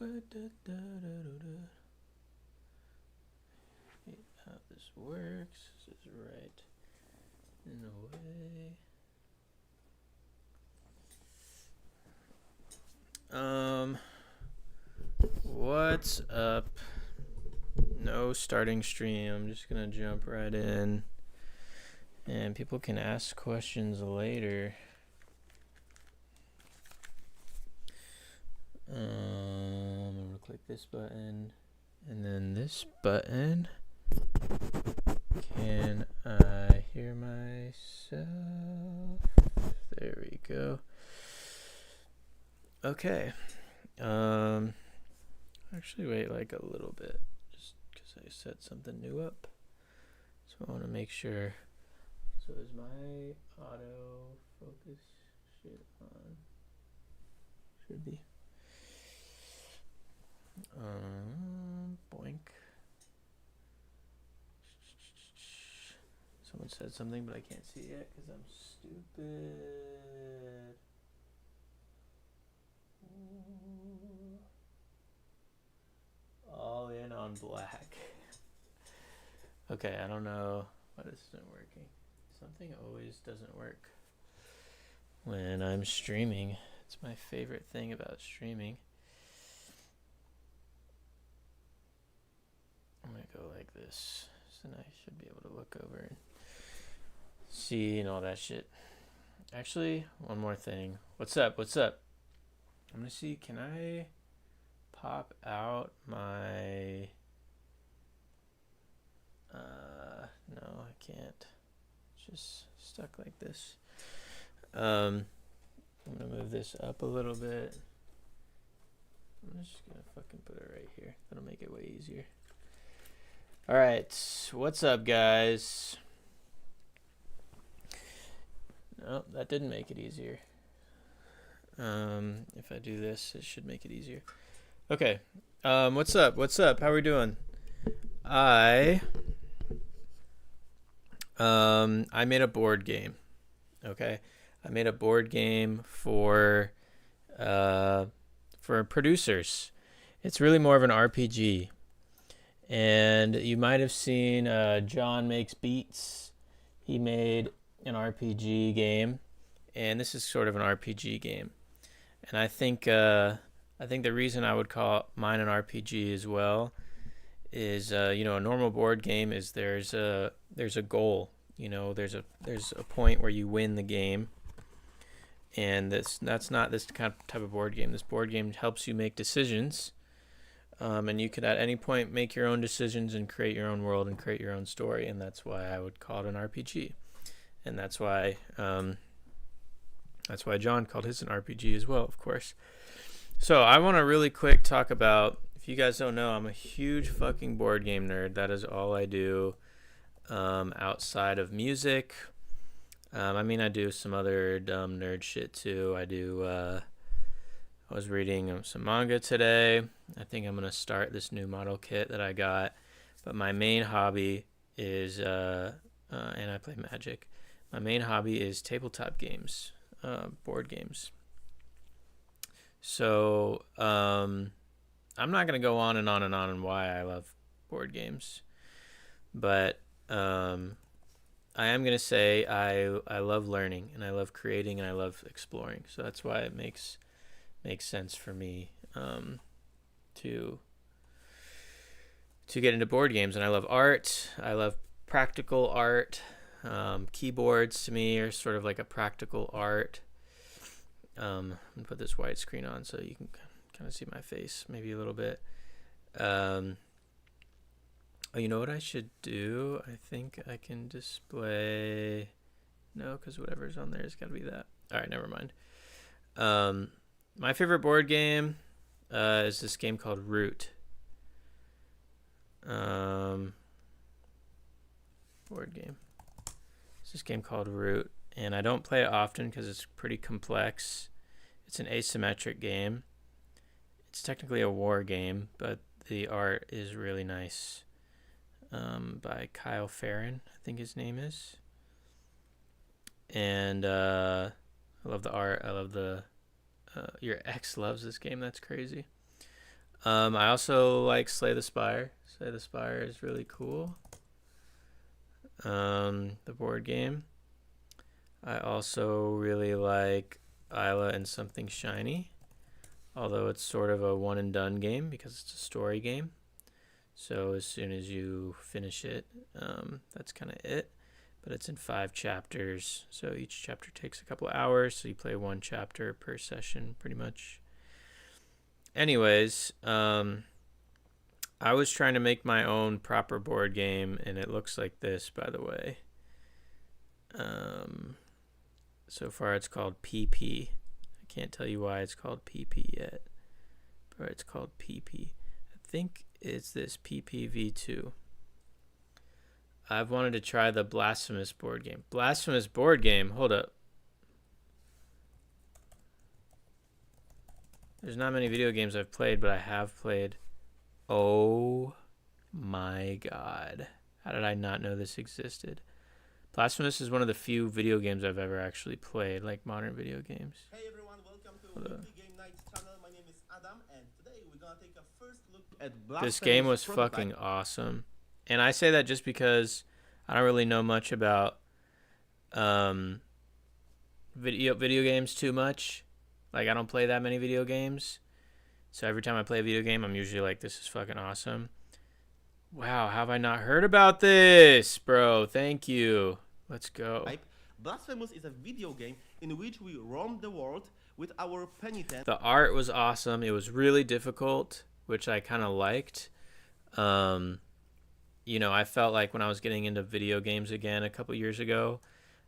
How this works. This is right in a way. What's up? No starting stream. I'm just gonna jump right in, and people can ask questions later. I'm gonna click this button, and then this button. Can I hear myself? There we go. Okay. Actually, wait like a little bit, just because I set something new up. So I want to make sure. So is my auto focus shit on? Should be. Boink. Someone said something, but I can't see it yet because I'm stupid. All in on black. Okay, I don't know why this isn't working. Something always doesn't work when I'm streaming. It's my favorite thing about streaming. I'm gonna go like this, so then I should be able to look over and see and all that shit. Actually, one more thing. What's up? What's up? I'm gonna see, can I pop out my... no, I can't. It's just stuck like this. I'm gonna move this up a little bit. I'm just gonna fucking put it right here. That'll make it way easier. All right, what's up, guys? No, that didn't make it easier. If I do this, it should make it easier. Okay. What's up? What's up? How are we doing? I made a board game. Okay, I made a board game for producers. It's really more of an RPG. And you might have seen John Makes Beats. He made an RPG game, and this is sort of an RPG game. And I think the reason I would call mine an RPG as well is a normal board game is there's a goal. There's a point where you win the game, and that's not this kind of type of board game. This board game helps you make decisions. And you could at any point make your own decisions and create your own world and create your own story, and that's why I would call it an RPG, and that's why John called his an RPG as well, of course. So I want to really quick talk about. If you guys don't know, I'm a huge fucking board game nerd. That is all I do outside of music. I do some other dumb nerd shit too. I was reading some manga today. I think I'm going to start this new model kit that I got. But my main hobby is, and I play Magic. My main hobby is tabletop games, board games. So I'm not going to go on and on and on why I love board games. But I am going to say I love learning, and I love creating, and I love exploring. So that's why it makes sense for me to get into board games. And I love art. I love practical art. Keyboards to me are sort of like a practical art. I'm gonna put this white screen on so you can kind of see my face maybe a little bit. Oh, you know what I should do? I think I can display... No, because whatever's on there has got to be that. All right, never mind. My favorite board game is this game called Root. Board game. It's this game called Root, and I don't play it often because it's pretty complex. It's an asymmetric game. It's technically a war game, but the art is really nice. By Kyle Farron, I think his name is. And I love the art. I love the... your ex loves this game. That's crazy. I also like Slay the Spire. Slay the Spire is really cool. The board game. I also really like Isla and Something Shiny, although it's sort of a one and done game because it's a story game. So as soon as you finish it, that's kind of it. But it's in 5 chapters, so each chapter takes a couple hours, so you play 1 chapter per session pretty much. Anyways, I was trying to make my own proper board game, and it looks like this, by the way. So far it's called PP. I can't tell you why it's called PP yet, but it's called PP. I think it's this PPV2. I've wanted to try the Blasphemous board game. Blasphemous board game? Hold up. There's not many video games I've played, but I have played. Oh my god. How did I not know this existed? Blasphemous is one of the few video games I've ever actually played, like modern video games. Hey everyone, welcome to Weekly Game Nights channel. My name is Adam, and today we're gonna take a first look at Blasphemous. This game was prototype. fucking awesome. And I say that just because I don't really know much about video games too much. Like, I don't play that many video games. So every time I play a video game, I'm usually like, this is fucking awesome. Wow, have I not heard about this, bro? Thank you. Let's go. Blasphemous is a video game in which we roam the world with our penitent. The art was awesome. It was really difficult, which I kind of liked. You know, I felt like when I was getting into video games again a couple years ago,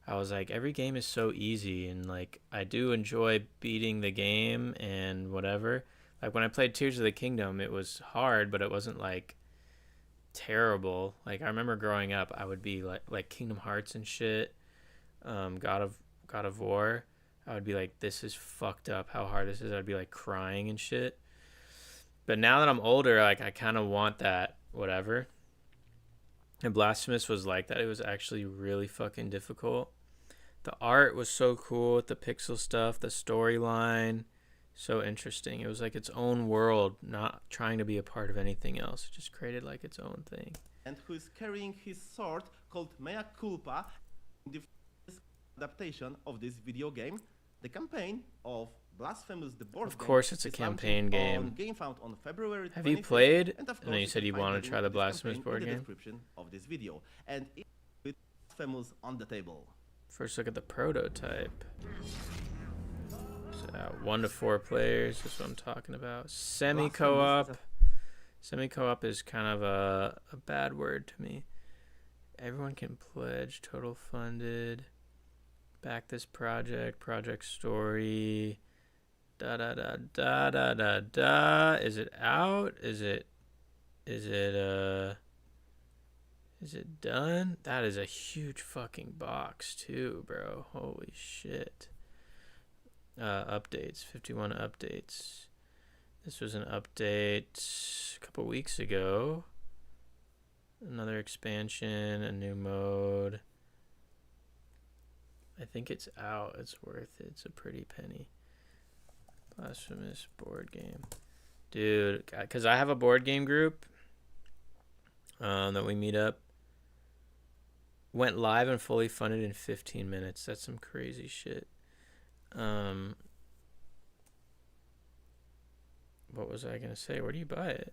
I was like, every game is so easy, and like I do enjoy beating the game and whatever. Like when I played Tears of the Kingdom, it was hard, but it wasn't like terrible. Like I remember growing up, I would be like Kingdom Hearts and shit, God of War. I would be like, this is fucked up how hard this is. I'd be like crying and shit. But now that I'm older, like I kind of want that whatever. And Blasphemous was like that. It was actually really fucking difficult. The art was so cool with the pixel stuff, the storyline, so interesting. It was like its own world, not trying to be a part of anything else. It just created like its own thing. And who is carrying his sword called Mea Culpa in the adaptation of this video game, the campaign of Blasphemous the board game. Of course, it's a campaign game. GameFound on February 25th. Have you played? And of I know you said you want to try the Blasphemous board game. Description of this video, and it with Blasphemous on the table. First look at the prototype. So, 1 to 4 players. That's what I'm talking about. Semi-co-op. Semi-co-op is kind of a bad word to me. Everyone can pledge. Total funded. Back this project. Project story. Da da da da da da da. Is it out? Is it done? That is a huge fucking box too, bro. Holy shit. Updates. 51 updates. This was an update a couple weeks ago. Another expansion, a new mode. I think it's out. It's worth it. It's a pretty penny. Blasphemous board game. Dude, because I have a board game group that we meet up. Went live and fully funded in 15 minutes. That's some crazy shit. What was I going to say? Where do you buy it?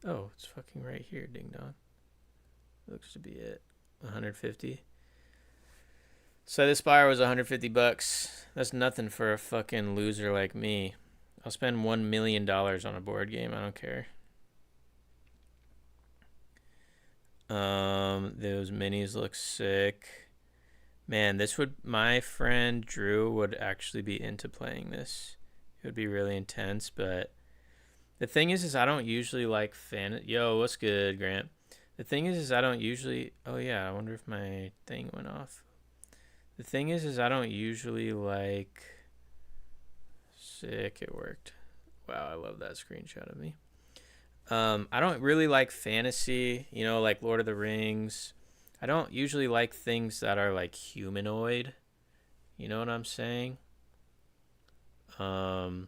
Oh, it's fucking right here, ding dong. Looks to be it. 150. So this Spire was 150 bucks. That's nothing for a fucking loser like me. I'll spend $1 million on a board game. I don't care. Those minis look sick. Man, my friend Drew would actually be into playing this. It would be really intense, but the thing is I don't usually like Yo, what's good, Grant? The thing is I don't usually... Oh, yeah, I wonder if my thing went off. The thing is I don't usually like... Sick, it worked. Wow, I love that screenshot of me. I don't really like fantasy, you know, like Lord of the Rings. I don't usually like things that are like humanoid. You know what I'm saying? Oh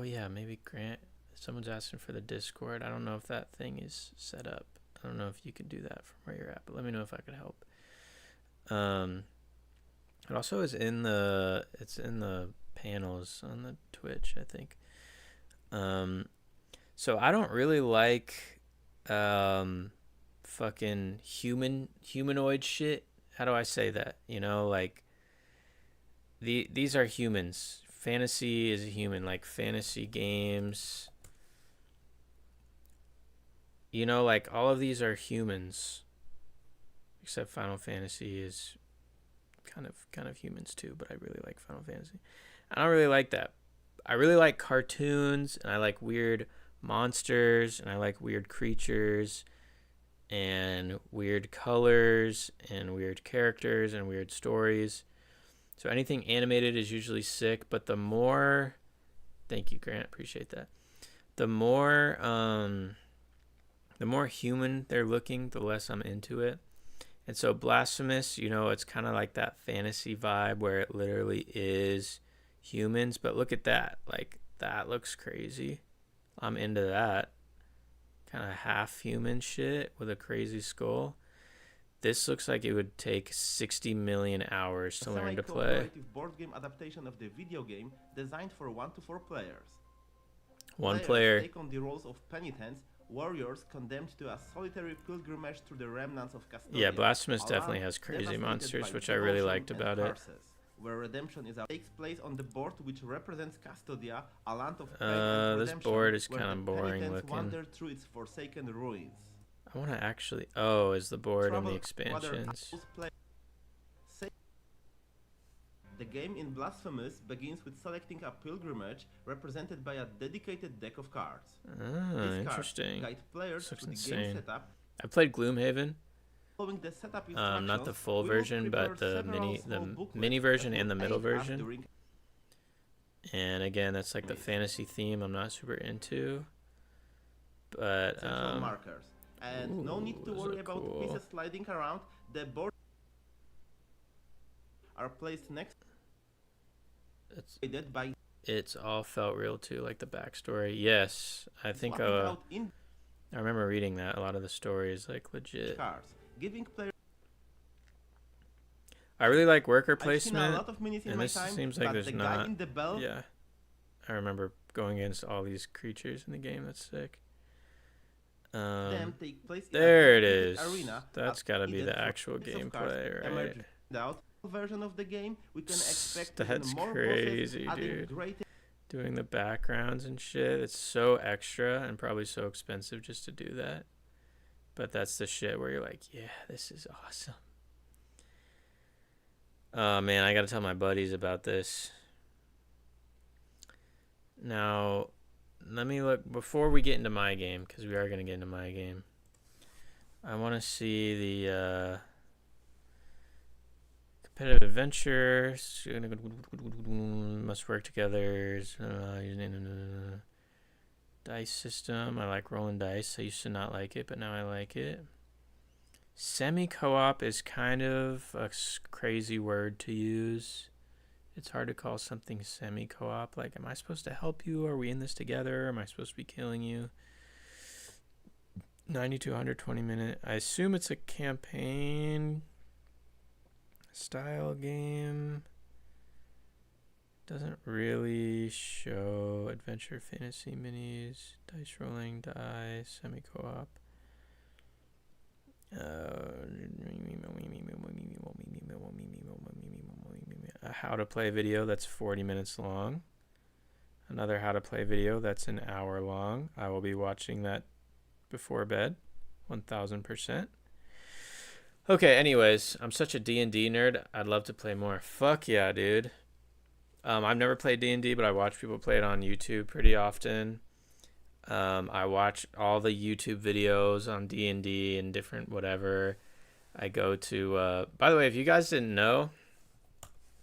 yeah, maybe Grant. Someone's asking for the Discord. I don't know if that thing is set up. I don't know if you can do that from where you're at, but let me know if I could help. It also is in the panels on the Twitch, I think. So I don't really like fucking humanoid shit. How do I say that? You know, like these are humans. Fantasy is a human, like fantasy games. You know, like all of these are humans. Except Final Fantasy is kind of humans too, but I really like Final Fantasy. I don't really like that. I really like cartoons, and I like weird monsters, and I like weird creatures, and weird colors, and weird characters, and weird stories. So anything animated is usually sick, but the more... Thank you, Grant. Appreciate that. The more human they're looking, the less I'm into it. And so Blasphemous, you know, it's kind of like that fantasy vibe where it literally is humans. But look at that. Like, that looks crazy. I'm into that. Kind of half human shit with a crazy skull. This looks like it would take 60 million hours to learn to play. Semi-cooperative board game adaptation of the video game designed for 1 to 4 players. One Players player. take on the roles of penitents, warriors condemned to a solitary pilgrimage through the remnants of Castodia. Yeah, Blasphemous definitely has crazy monsters, which I really liked about it. Where redemption takes place on the board, which represents Castodia, a land of pain and This redemption, board is where kind the of boring penitents looking. wander through its forsaken ruins. I want to actually... Oh, is the board in the Trouble expansions? The game in Blasphemous begins with selecting a pilgrimage represented by a dedicated deck of cards. Ah, interesting. Guide players Looks through the insane. game setup. I played Gloomhaven. Following the setup Not the full we will version, but prepare the several small booklets mini that version will and the middle aid us version. during And again, that's like the fantasy theme I'm not super into. But central markers. And no need to those worry are about cool. pieces sliding around. The board are placed next by it's all felt real too, like the backstory. Yes, I think swapping out in I remember reading that. A lot of the stories like legit. cards, giving players. I really like worker I've seen a placement. lot of minis in And my this time, seems like but there's the guy not. in the bell Yeah, I remember going against all these creatures in the game. That's sick. them take place in There a it is. dedicated arena. That's got to be Eden the for actual piece of cards gameplay, right? emerged out version of the game. We can expect That's even more crazy, bosses, adding dude. great Doing the backgrounds and shit. It's so extra and probably so expensive just to do that. But that's the shit where you're like, yeah, this is awesome. Oh man, I gotta tell my buddies about this. Now, let me look before we get into my game, because we are gonna get into my game. I want to see the competitive adventure. Must work together. Dice system. I like rolling dice. I used to not like it, but now I like it. Semi-co-op is kind of a crazy word to use. It's hard to call something semi-co-op. Like, am I supposed to help you? Are we in this together? Am I supposed to be killing you? 90 to 120 minute. I assume it's a campaign style game. Doesn't really show adventure fantasy minis, dice rolling, die, semi-co-op. A how to play video that's 40 minutes long. Another how to play video that's an hour long. I will be watching that before bed, 1000%. Okay, anyways, I'm such a D&D nerd. I'd love to play more. Fuck yeah, dude. I've never played D&D, but I watch people play it on YouTube pretty often. I watch all the YouTube videos on D&D and different whatever. I go to, by the way, if you guys didn't know,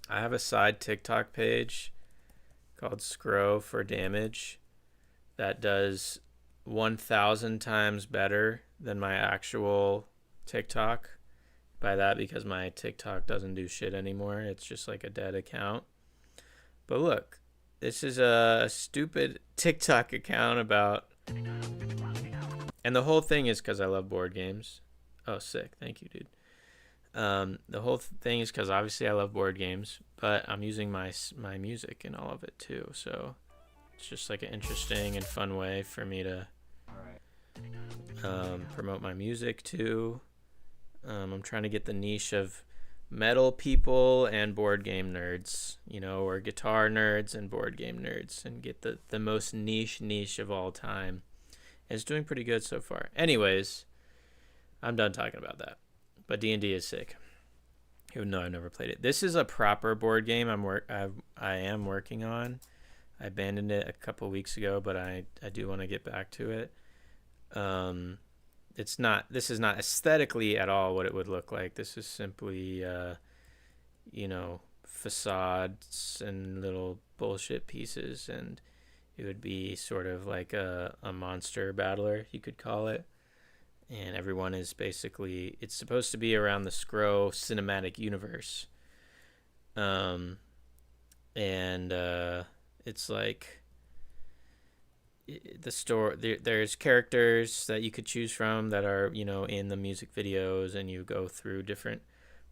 I have a side TikTok page called Scrow for Damage that does 1,000 times better than my actual TikTok. By that, because my TikTok doesn't do shit anymore. It's just like a dead account. But look, This is a stupid TikTok account about, and the whole thing is because I love board games. Oh, sick. Thank you, dude. The whole thing is because obviously I love board games, but I'm using my music in all of it too. So it's just like an interesting and fun way for me to promote my music too. I'm trying to get the niche of metal people and board game nerds, or guitar nerds and board game nerds, and get the most niche of all time. And it's doing pretty good so far. Anyways, I'm done talking about that. But D&D is sick, even though I've never played it. This is a proper board game I am working on. I abandoned it a couple weeks ago, but I do want to get back to it. This is not aesthetically at all what it would look like. This is simply, facades and little bullshit pieces, and it would be sort of like a monster battler, you could call it. And everyone is basically, it's supposed to be around the Scro cinematic universe. It's like the story, there's characters that you could choose from that are, in the music videos, and you go through different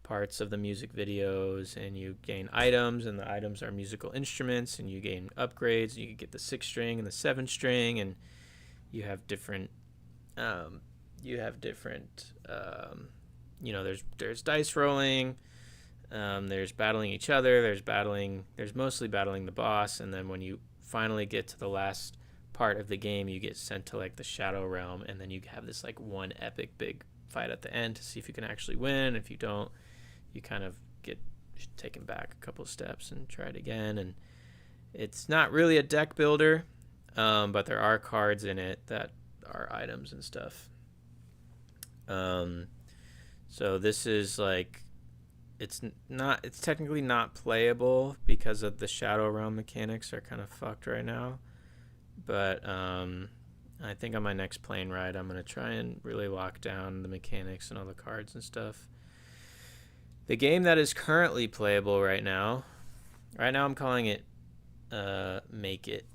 parts of the music videos, and you gain items, and the items are musical instruments, and you gain upgrades. You can get the 6-string and the 7-string, and you have different there's dice rolling, there's battling each other, there's mostly battling the boss, and then when you finally get to the last part of the game, you get sent to like the Shadow Realm, and then you have this like one epic big fight at the end to see if you can actually win. If you don't, you kind of get taken back a couple steps and try it again. And it's not really a deck builder, but there are cards in it that are items and stuff. So this is like, it's technically not playable because of the Shadow Realm mechanics are kind of fucked right now. But I think on my next plane ride, I'm going to try and really lock down the mechanics and all the cards and stuff. The game that is currently playable right now I'm calling it Make It,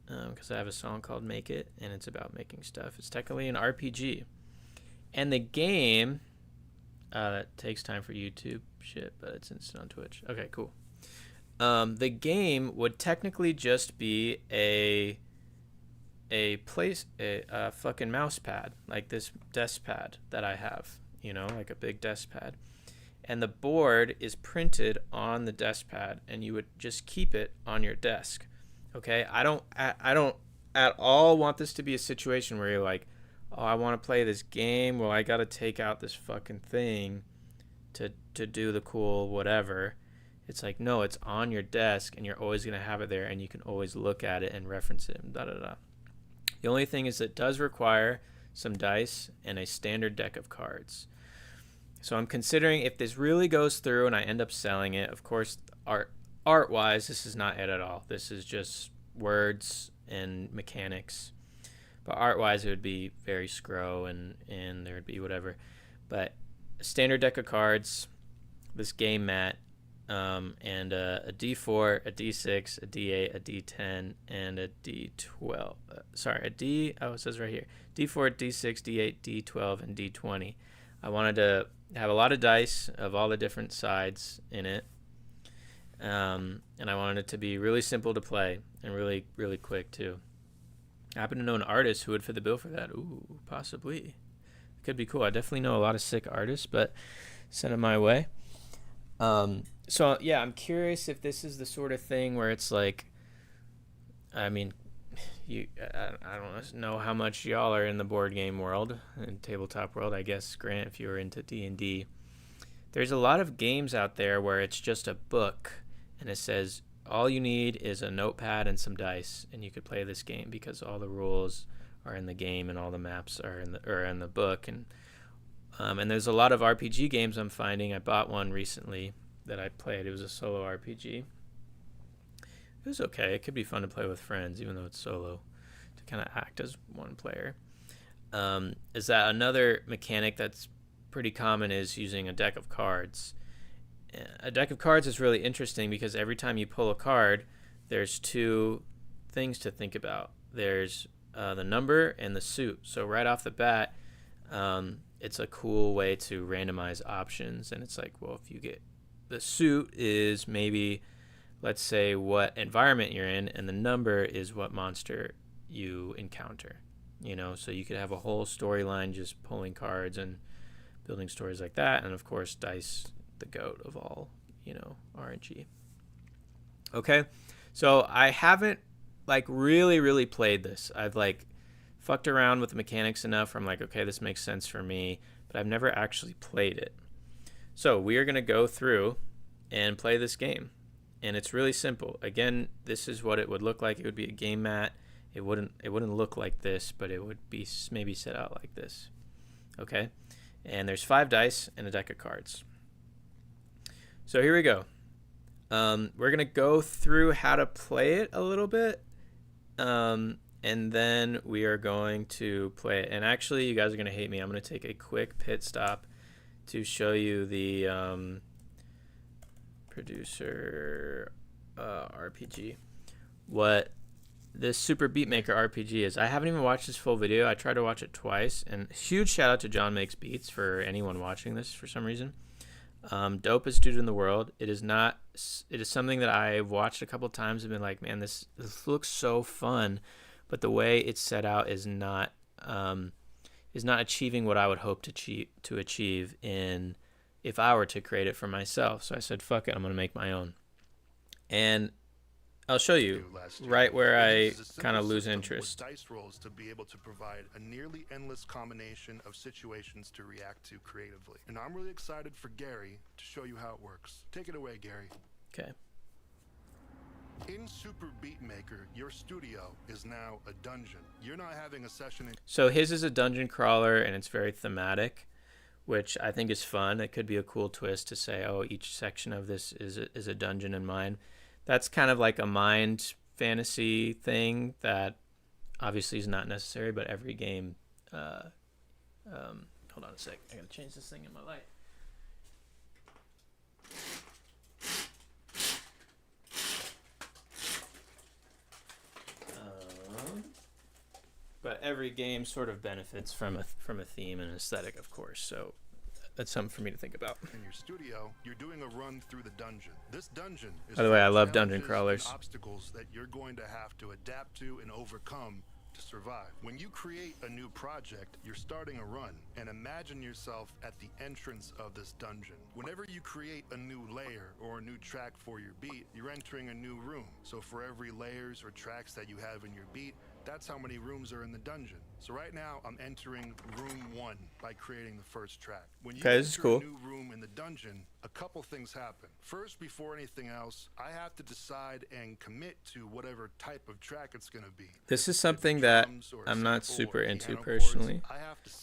because I have a song called Make It, and it's about making stuff. It's technically an RPG. And the game, that takes time for YouTube shit, but it's instant on Twitch. Okay, cool. The game would technically just be a fucking mouse pad, like this desk pad that I have, like a big desk pad. And the board is printed on the desk pad, and you would just keep it on your desk. Okay? I don't at all want this to be a situation where you're like, oh, I want to play this game. Well, I got to take out this fucking thing to do the cool whatever. It's like, no, it's on your desk, and you're always going to have it there, and you can always look at it and reference it, and da-da-da. The only thing is it does require some dice and a standard deck of cards. So I'm considering if this really goes through and I end up selling it, of course, art-wise, this is not it at all. This is just words and mechanics. But art-wise, it would be very Scro, and there would be whatever. But a standard deck of cards, this game mat, and a D4, a D6, a D8, a D10, and a D12. It says right here. D4, D6, D8, D12, and D20. I wanted to have a lot of dice of all the different sides in it. And I wanted it to be really simple to play and really, really quick, too. I happen to know an artist who would fit the bill for that. Ooh, possibly. It could be cool. I definitely know a lot of sick artists, but send it my way. So, yeah, I'm curious if this is the sort of thing where it's like, I mean, I don't know how much y'all are in the board game world and tabletop world. I guess, Grant, if you were into D&D, there's a lot of games out there where it's just a book, and it says all you need is a notepad and some dice, and you could play this game because all the rules are in the game and all the maps are in the book. And there's a lot of RPG games I'm finding. I bought one recently that I played. It was a solo RPG. It was okay. It could be fun to play with friends, even though it's solo, to kind of act as one player. Is that another mechanic that's pretty common is using a deck of cards. A deck of cards is really interesting because every time you pull a card, there's two things to think about. There's the number and the suit. So right off the bat, it's a cool way to randomize options. And it's like, well, if you get the suit is maybe, let's say, what environment you're in, and the number is what monster you encounter. So you could have a whole storyline just pulling cards and building stories like that. And of course, dice, the goat of all, RNG. Okay, so I haven't really played this. I've fucked around with the mechanics enough where I'm like, okay, this makes sense for me, but I've never actually played it. So we are going to go through and play this game. And it's really simple. Again, this is what it would look like. It would be a game mat. It wouldn't look like this, but it would be maybe set out like this. Okay? And there's 5 dice and a deck of cards. So here we go. We're going to go through how to play it a little bit. And then we are going to play it. And actually, you guys are going to hate me. I'm going to take a quick pit stop to show you the producer RPG. What this Super Beatmaker RPG is. I haven't even watched this full video. I tried to watch it twice. And huge shout out to John Makes Beats for anyone watching this for some reason. Dopest dude in the world. It is something that I've watched a couple times and been like, man, this looks so fun, but the way it's set out is not achieving what I would hope to achieve in if I were to create it for myself. So I said, fuck it, I'm gonna make my own. And I'll show you right where I kind of lose interest. Dice rolls to be able to provide a nearly endless combination of situations to react to creatively. And I'm really excited for Gary to show you how it works. Take it away, Gary. Okay. In Super Beatmaker, your studio is now a dungeon. You're not having a session in... So his is a dungeon crawler, and it's very thematic, which I think is fun. It could be a cool twist to say, oh, each section of this is a dungeon in mine. That's kind of like a mind fantasy thing that obviously is not necessary, but every game... hold on a sec. I gotta change this thing in my light. But every game sort of benefits from a theme and aesthetic, of course. So that's something for me to think about. In your studio, you're doing a run through the dungeon. This dungeon is... By the way, I love dungeon crawlers. Obstacles that you're going to have to adapt to and overcome to survive. When you create a new project, you're starting a run, and imagine yourself at the entrance of this dungeon. Whenever you create a new layer or a new track for your beat, you're entering a new room. So for every layers or tracks that you have in your beat, that's how many rooms are in the dungeon. So right now, I'm entering room 1 by creating the first track. When you this is cool. enter a new room in the dungeon, a couple things happen. First, before anything else, I have to decide and commit to whatever type of track it's going to be. This is something that I'm not super into personally,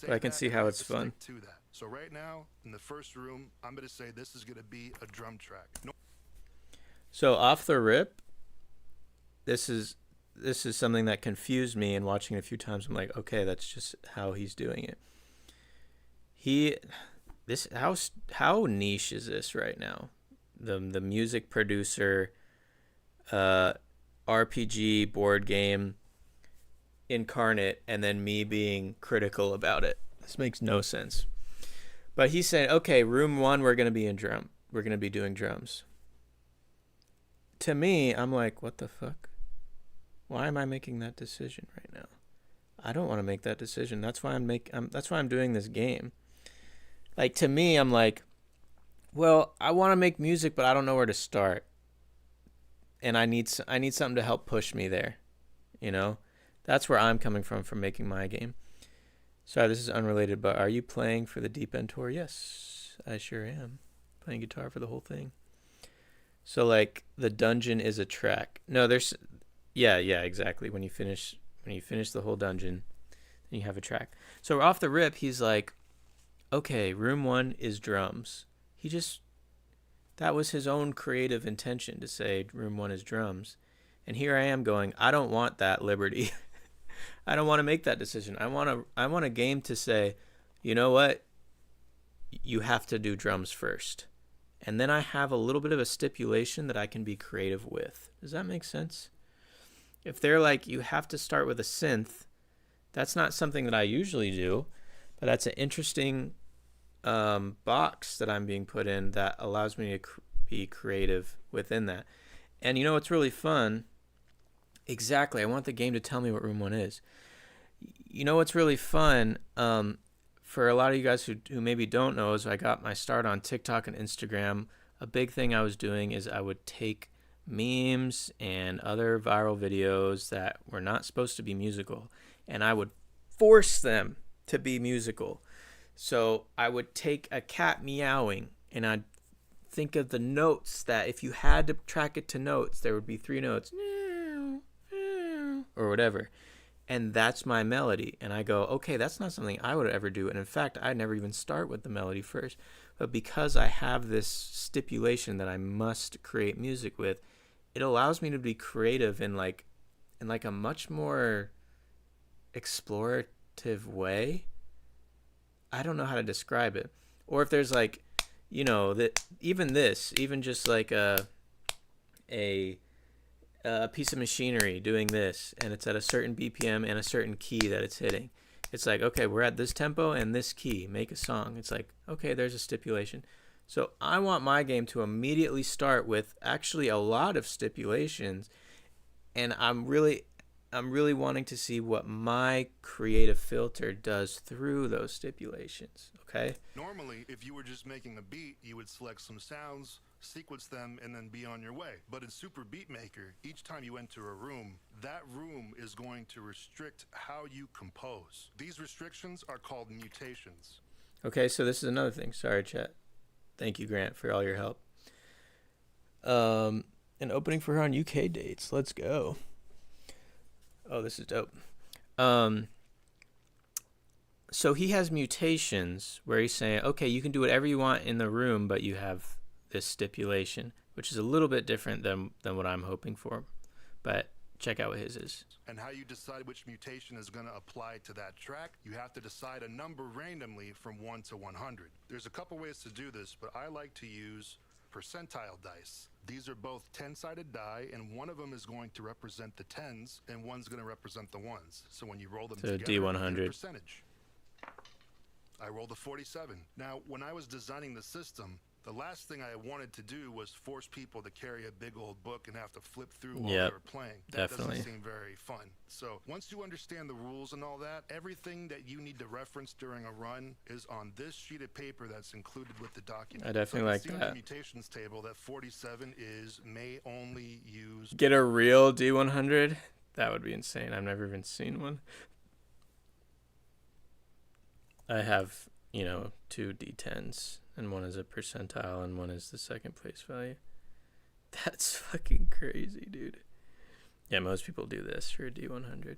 but I can see how it's fun. So right now, in the first room, I'm going to say this is going to be a drum track. So off the rip, this is something that confused me, and watching it a few times, I'm like, okay, that's just how he's doing it. How niche is this right now? The music producer, RPG board game incarnate, and then me being critical about it. This makes no sense. But he's saying, okay, room 1, we're gonna be doing drums. To me, I'm like, what the fuck? Why am I making that decision right now? I don't want to make that decision. That's why I'm doing this game. Like, to me, I'm like, well, I want to make music, but I don't know where to start. And I need something to help push me there. That's where I'm coming from making my game. Sorry, this is unrelated, but are you playing for the Deep End Tour? Yes, I sure am. Playing guitar for the whole thing. So, like, the dungeon is a track. No, there's... Yeah, exactly. When you finish the whole dungeon, then you have a track. So off the rip, he's like, okay, room 1 is drums. That was his own creative intention to say room 1 is drums. And here I am going, I don't want that liberty. I don't want to make that decision. I want a game to say, you know what? You have to do drums first. and then I have a little bit of a stipulation that I can be creative with. Does that make sense? If they're like, you have to start with a synth, that's not something that I usually do, but that's an interesting box that I'm being put in that allows me to be creative within that. And you know what's really fun? Exactly. I want the game to tell me what room 1 is. You know what's really fun? For a lot of you guys who maybe don't know, is I got my start on TikTok and Instagram. A big thing I was doing is I would take memes and other viral videos that were not supposed to be musical, and I would force them to be musical. So I would take a cat meowing, and I'd think of the notes that if you had to track it to notes, there would be 3 notes, or whatever. And that's my melody. And I go, okay, that's not something I would ever do. And in fact, I never even start with the melody first. But because I have this stipulation that I must create music with, it allows me to be creative in like a much more explorative way. I don't know how to describe it. Or if there's like, you know, that even just like a piece of machinery doing this, and it's at a certain BPM and a certain key that it's hitting. It's like, okay, we're at this tempo and this key, make a song. It's like, okay, there's a stipulation. So I want my game to immediately start with actually a lot of stipulations, and I'm really wanting to see what my creative filter does through those stipulations, okay? Normally, if you were just making a beat, you would select some sounds, sequence them, and then be on your way. But in Super Beatmaker, each time you enter a room, that room is going to restrict how you compose. These restrictions are called mutations. Okay, so this is another thing. Sorry, chat. Thank you, Grant, for all your help. An opening for her on UK dates. Let's go. Oh, this is dope. So he has mutations where he's saying, okay, you can do whatever you want in the room, but you have this stipulation, which is a little bit different than what I'm hoping for. But check out what his is. And how you decide which mutation is going to apply to that track, you have to decide a number randomly from 1 to 100. There's a couple ways to do this, but I like to use percentile dice. These are both 10-sided die, and one of them is going to represent the 10s, and one's going to represent the 1s. So when you roll them together, D100. you get a percentage. I rolled a 47. Now, when I was designing the system, the last thing I wanted to do was force people to carry a big old book and have to flip through while they were playing. That doesn't seem very fun. So once you understand the rules and all that, everything that you need to reference during a run is on this sheet of paper that's included with the document. I definitely like see that. On the mutations table, that 47 is may only use. Get a real D100? That would be insane. I've never even seen one. I have, 2 D10s, and one is a percentile and one is the second place value. That's fucking crazy, dude. Yeah, most people do this for a D100.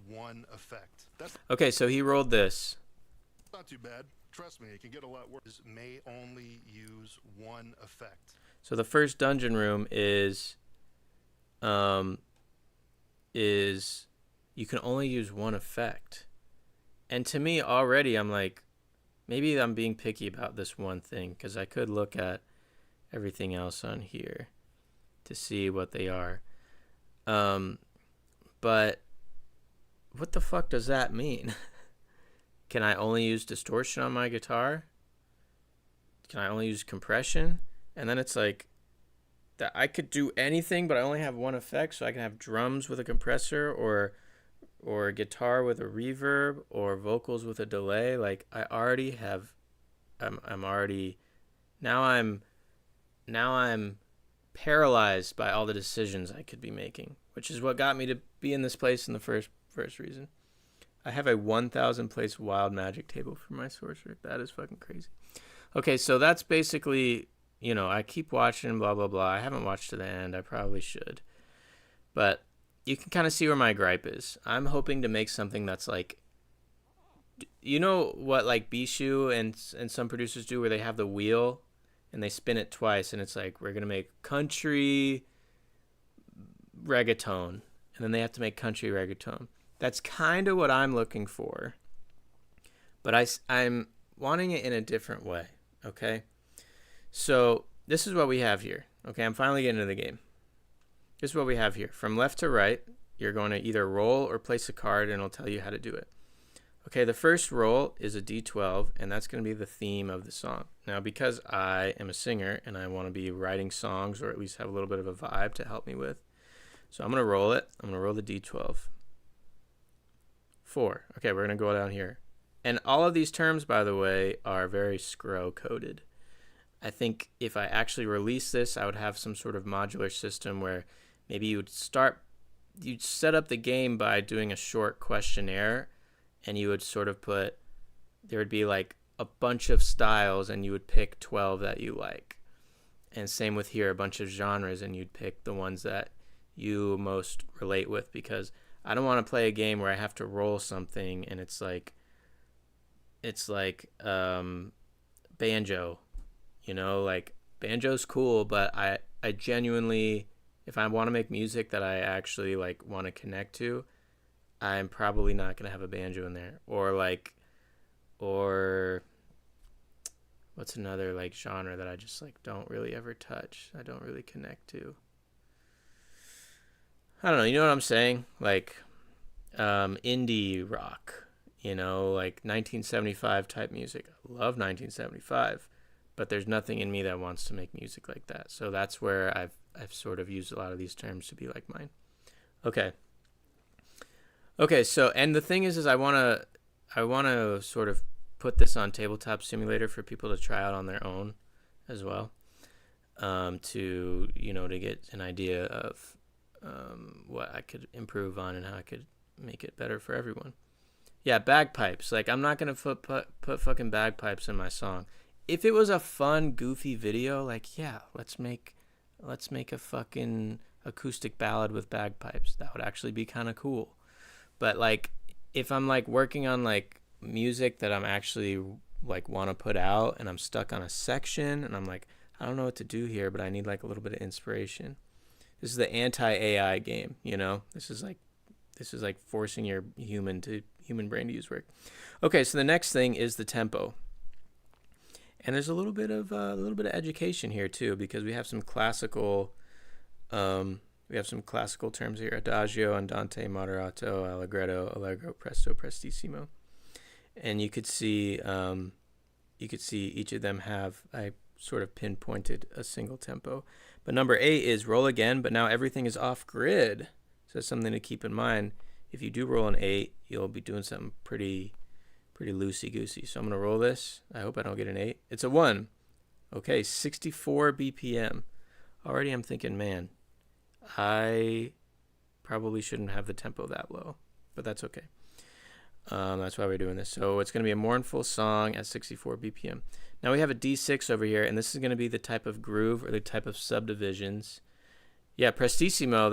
One effect. That's Okay, so he rolled this. not too bad. Trust me, it can get a lot worse. May only use one effect. So the first dungeon room is you can only use one effect. And to me already, I'm like, maybe I'm being picky about this one thing, because I could look at everything else on here to see what they are. But what the fuck does that mean? Can I only use distortion on my guitar? Can I only use compression? And then it's like that I could do anything, but I only have one effect, so I can have drums with a compressor, or guitar with a reverb, or vocals with a delay. Like, I already have, now I'm paralyzed by all the decisions I could be making, which is what got me to be in this place in the first reason. I have a 1,000 place wild magic table for my sorcerer. That is fucking crazy. Okay, so that's basically, I keep watching, blah, blah, blah. I haven't watched to the end. I probably should. But you can kind of see where my gripe is. I'm hoping to make something that's like, you know what, like Bishu and some producers do, where they have the wheel and they spin it twice, and it's like, we're going to make country reggaeton, and then they have to make country reggaeton. That's kind of what I'm looking for, but I'm wanting it in a different way, okay? So this is what we have here. Okay, I'm finally getting into the game. This is what we have here. From left to right, you're going to either roll or place a card, and it'll tell you how to do it. Okay, the first roll is a D12, and that's going to be the theme of the song. Now, because I am a singer and I want to be writing songs, or at least have a little bit of a vibe to help me with, so I'm going to roll it. I'm going to roll the D12. 4. Okay, we're going to go down here. And all of these terms, by the way, are very Scro coded. I think if I actually release this, I would have some sort of modular system where maybe you'd set up the game by doing a short questionnaire, and you would sort of there would be like a bunch of styles, and you would pick 12 that you like. And same with here, a bunch of genres, and you'd pick the ones that you most relate with, because I don't want to play a game where I have to roll something and it's like banjo, like banjo's cool, but I genuinely, if I want to make music that I actually like want to connect to, I'm probably not going to have a banjo in there. Or what's another like genre that I just like don't really ever touch, I don't really connect to? I don't know, you know what I'm saying? Like indie rock, like 1975 type music. I love 1975, but there's nothing in me that wants to make music like that. So that's where I've sort of used a lot of these terms to be like mine. Okay, so, and the thing is I want to sort of put this on Tabletop Simulator for people to try out on their own as well, to get an idea of what I could improve on and how I could make it better for everyone. Yeah, bagpipes. Like, I'm not going to put fucking bagpipes in my song. If it was a fun, goofy video, like, yeah, let's make a fucking acoustic ballad with bagpipes. That would actually be kind of cool. But like, if I'm like working on like music that I'm actually like want to put out, and I'm stuck on a section, and I'm like, I don't know what to do here, but I need like a little bit of inspiration. This is the anti-AI game, This is like forcing your human brain to use work. Okay, so the next thing is the tempo. And there's a little bit of education here too, because we have some classical terms here: adagio, andante, moderato, allegretto, allegro, presto, prestissimo. And you could see each of them I sort of pinpointed a single tempo. But number 8 is roll again, but now everything is off grid. So that's something to keep in mind. If you do roll an 8, you'll be doing something pretty loosey-goosey. So I'm going to roll this. I hope I don't get an 8. It's a 1. Okay, 64 BPM. Already I'm thinking, man, I probably shouldn't have the tempo that low, but that's okay. That's why we're doing this. So it's going to be a mournful song at 64 BPM. Now we have a D6 over here, and this is going to be the type of groove or the type of subdivisions. Yeah, prestissimo,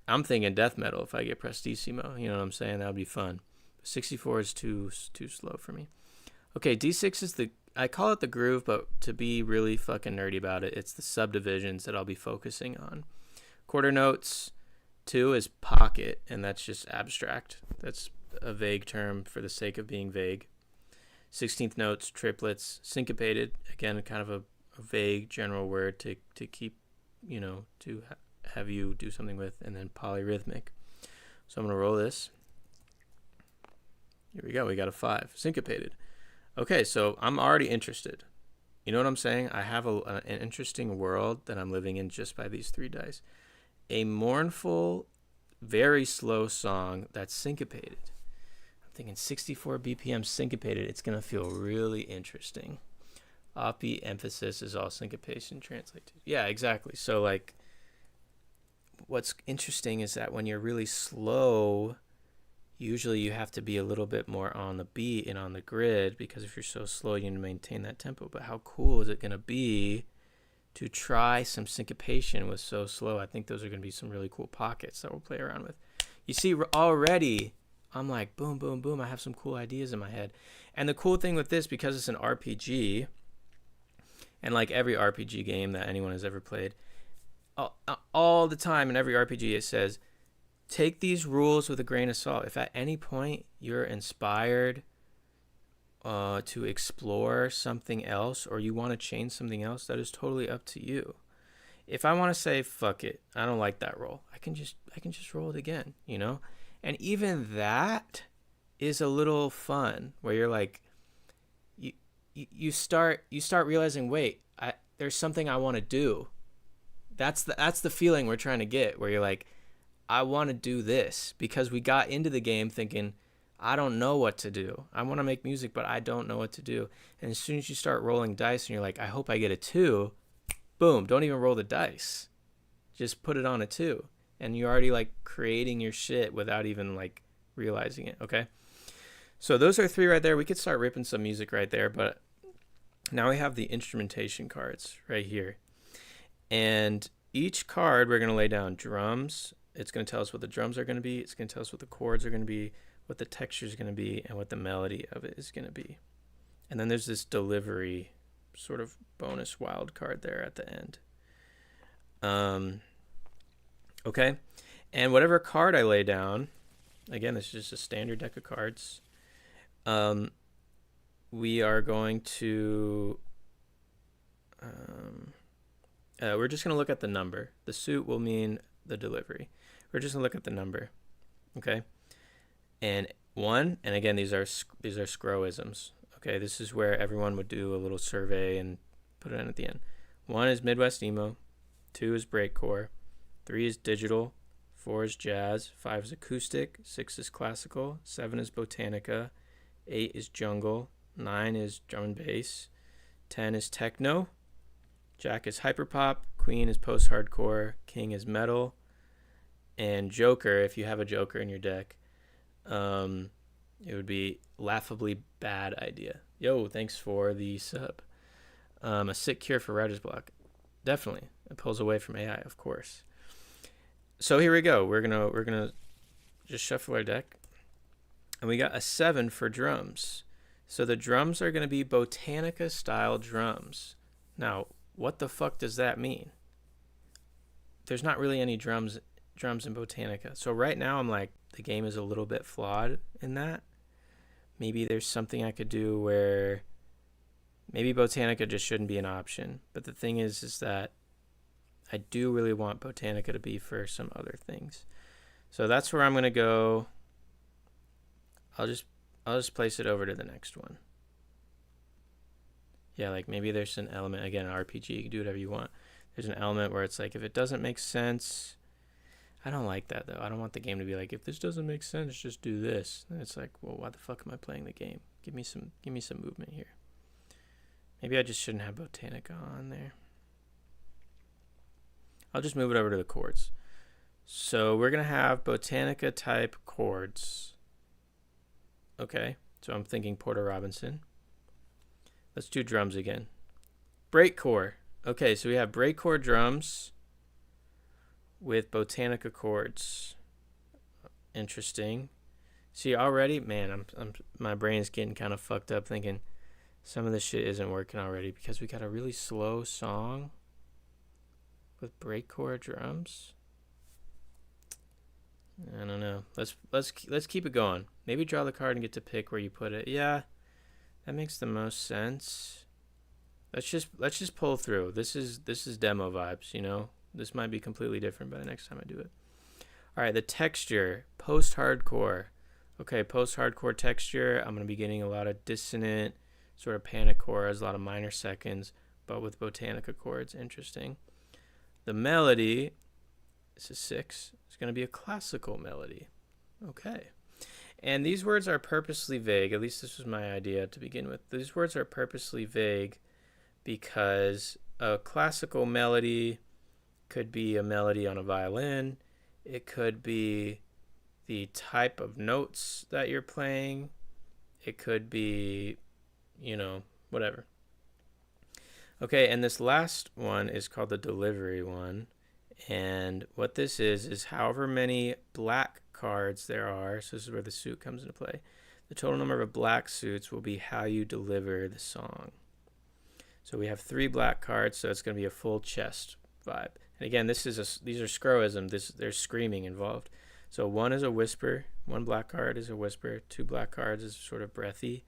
I'm thinking death metal if I get prestissimo. You know what I'm saying? That would be fun. 64 is too slow for me. Okay, D6 is I call it the groove, but to be really fucking nerdy about it, it's the subdivisions that I'll be focusing on. Quarter notes. 2 is pocket, and that's just abstract. That's a vague term for the sake of being vague. 16th notes, triplets, syncopated, again, kind of a vague general word to keep, to have you do something with, and then polyrhythmic. So I'm going to roll this. Here we go. We got a 5. Syncopated. Okay, so I'm already interested. You know what I'm saying? I have an interesting world that I'm living in just by these 3 dice. A mournful, very slow song that's syncopated. I'm thinking 64 BPM syncopated. It's going to feel really interesting. Offbeat emphasis is all syncopation translate to. Yeah, exactly. So like, what's interesting is that when you're really slow, usually you have to be a little bit more on the beat and on the grid, because if you're so slow, you need to maintain that tempo. But how cool is it going to be to try some syncopation with so slow? I think those are going to be some really cool pockets that we'll play around with. You see, already I'm like, boom, boom, boom. I have some cool ideas in my head. And the cool thing with this, because it's an RPG, and like every RPG game that anyone has ever played, all the time in every RPG it says, take these rules with a grain of salt. If at any point you're inspired to explore something else, or you want to change something else, that is totally up to you. If I want to say fuck it, I don't like that roll, I can just roll it again, you know? And even that is a little fun, where you're like, you start realizing, wait, there's something I want to do. That's the feeling we're trying to get, where you're like, I want to do this, because we got into the game thinking, I don't know what to do. I want to make music, but I don't know what to do. And as soon as you start rolling dice and you're like, I hope I get a 2, boom, don't even roll the dice. Just put it on a 2. And you're already like creating your shit without even like realizing it, okay? So those are 3 right there. We could start ripping some music right there, but now we have the instrumentation cards right here. And each card, we're going to lay down drums. It's going to tell us what the drums are going to be. It's going to tell us what the chords are going to be, what the texture is going to be, and what the melody of it is going to be. And then there's this delivery sort of bonus wild card there at the end. Okay. And whatever card I lay down, again, this is just a standard deck of cards. We are going to, we're just going to look at the number. The suit will mean the delivery. We're just going to look at the number. Okay. And 1, and again, these are scroisms. Okay, this is where everyone would do a little survey and put it in at the end. 1 is Midwest emo, 2 is breakcore, 3 is digital, 4 is jazz, 5 is acoustic, 6 is classical, 7 is botanica, 8 is jungle, 9 is drum and bass, 10 is techno, Jack is hyperpop, Queen is post-hardcore, King is metal, and Joker, if you have a Joker in your deck, it would be laughably bad idea. Yo, thanks for the sub. A sick cure for writer's block. Definitely. It pulls away from AI, of course. So here we go. We're gonna just shuffle our deck. And we got a 7 for drums. So the drums are gonna be Botanica style drums. Now, what the fuck does that mean? There's not really any drums in Botanica. So right now I'm like, the game is a little bit flawed in that. Maybe there's something I could do where maybe Botanica just shouldn't be an option. But the thing is that I do really want Botanica to be for some other things. So that's where I'm going to go. I'll just place it over to the next one. Yeah, like maybe there's an element, again, an RPG, you can do whatever you want. There's an element where it's like, if it doesn't make sense, I don't like that though. I don't want the game to be like, if this doesn't make sense, just do this. And it's like, well, why the fuck am I playing the game? Give me some movement here. Maybe I just shouldn't have Botanica on there. I'll just move it over to the chords. So we're gonna have Botanica type chords. Okay, so I'm thinking Porter Robinson. Let's do drums again. Breakcore. Okay, so we have breakcore drums with Botanica chords. Interesting. See, already, man, my brain's getting kind of fucked up thinking some of this shit isn't working already, because we got a really slow song with breakcore drums. I don't know. Let's keep it going. Maybe draw the card and get to pick where you put it. Yeah, that makes the most sense. Let's just pull through. This is demo vibes, you know. This might be completely different by the next time I do it. All right, the texture, post-hardcore. Okay, post-hardcore texture. I'm going to be getting a lot of dissonant, sort of panic chords, a lot of minor seconds, but with Botanica chords. Interesting. The melody, this is 6. It's going to be a classical melody. Okay. And these words are purposely vague. At least this was my idea to begin with. These words are purposely vague because a classical melody could be a melody on a violin. It could be the type of notes that you're playing. It could be, you know, whatever. Okay, and this last one is called the delivery one. And what this is however many black cards there are, so this is where the suit comes into play. The total number of black suits will be how you deliver the song. So we have 3 black cards, so it's going to be a full chest vibe. And again, these are scroism. There's screaming involved. So 1 is a whisper. 1 black card is a whisper. 2 black cards is sort of breathy.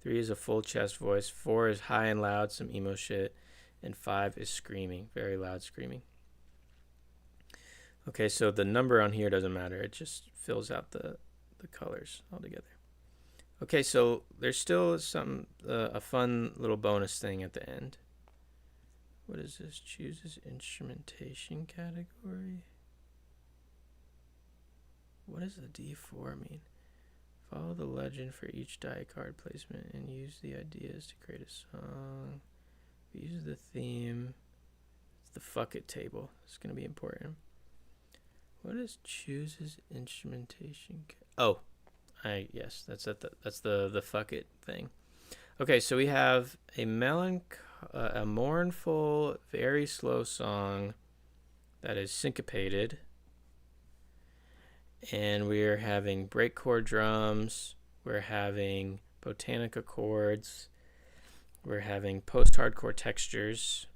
3 is a full chest voice. 4 is high and loud, some emo shit. And 5 is screaming, very loud screaming. Okay, so the number on here doesn't matter. It just fills out the colors altogether. Okay, so there's still a fun little bonus thing at the end. What is this? Chooses instrumentation category. What does the D4 mean? Follow the legend for each die card placement and use the ideas to create a song. Use the theme. It's the fuck it table. It's going to be important. What is chooses instrumentation? Yes, that's the fuck it thing. Okay, so we have a mournful, very slow song that is syncopated. And we're having break chord drums. We're having Botanica chords. We're having post-hardcore textures.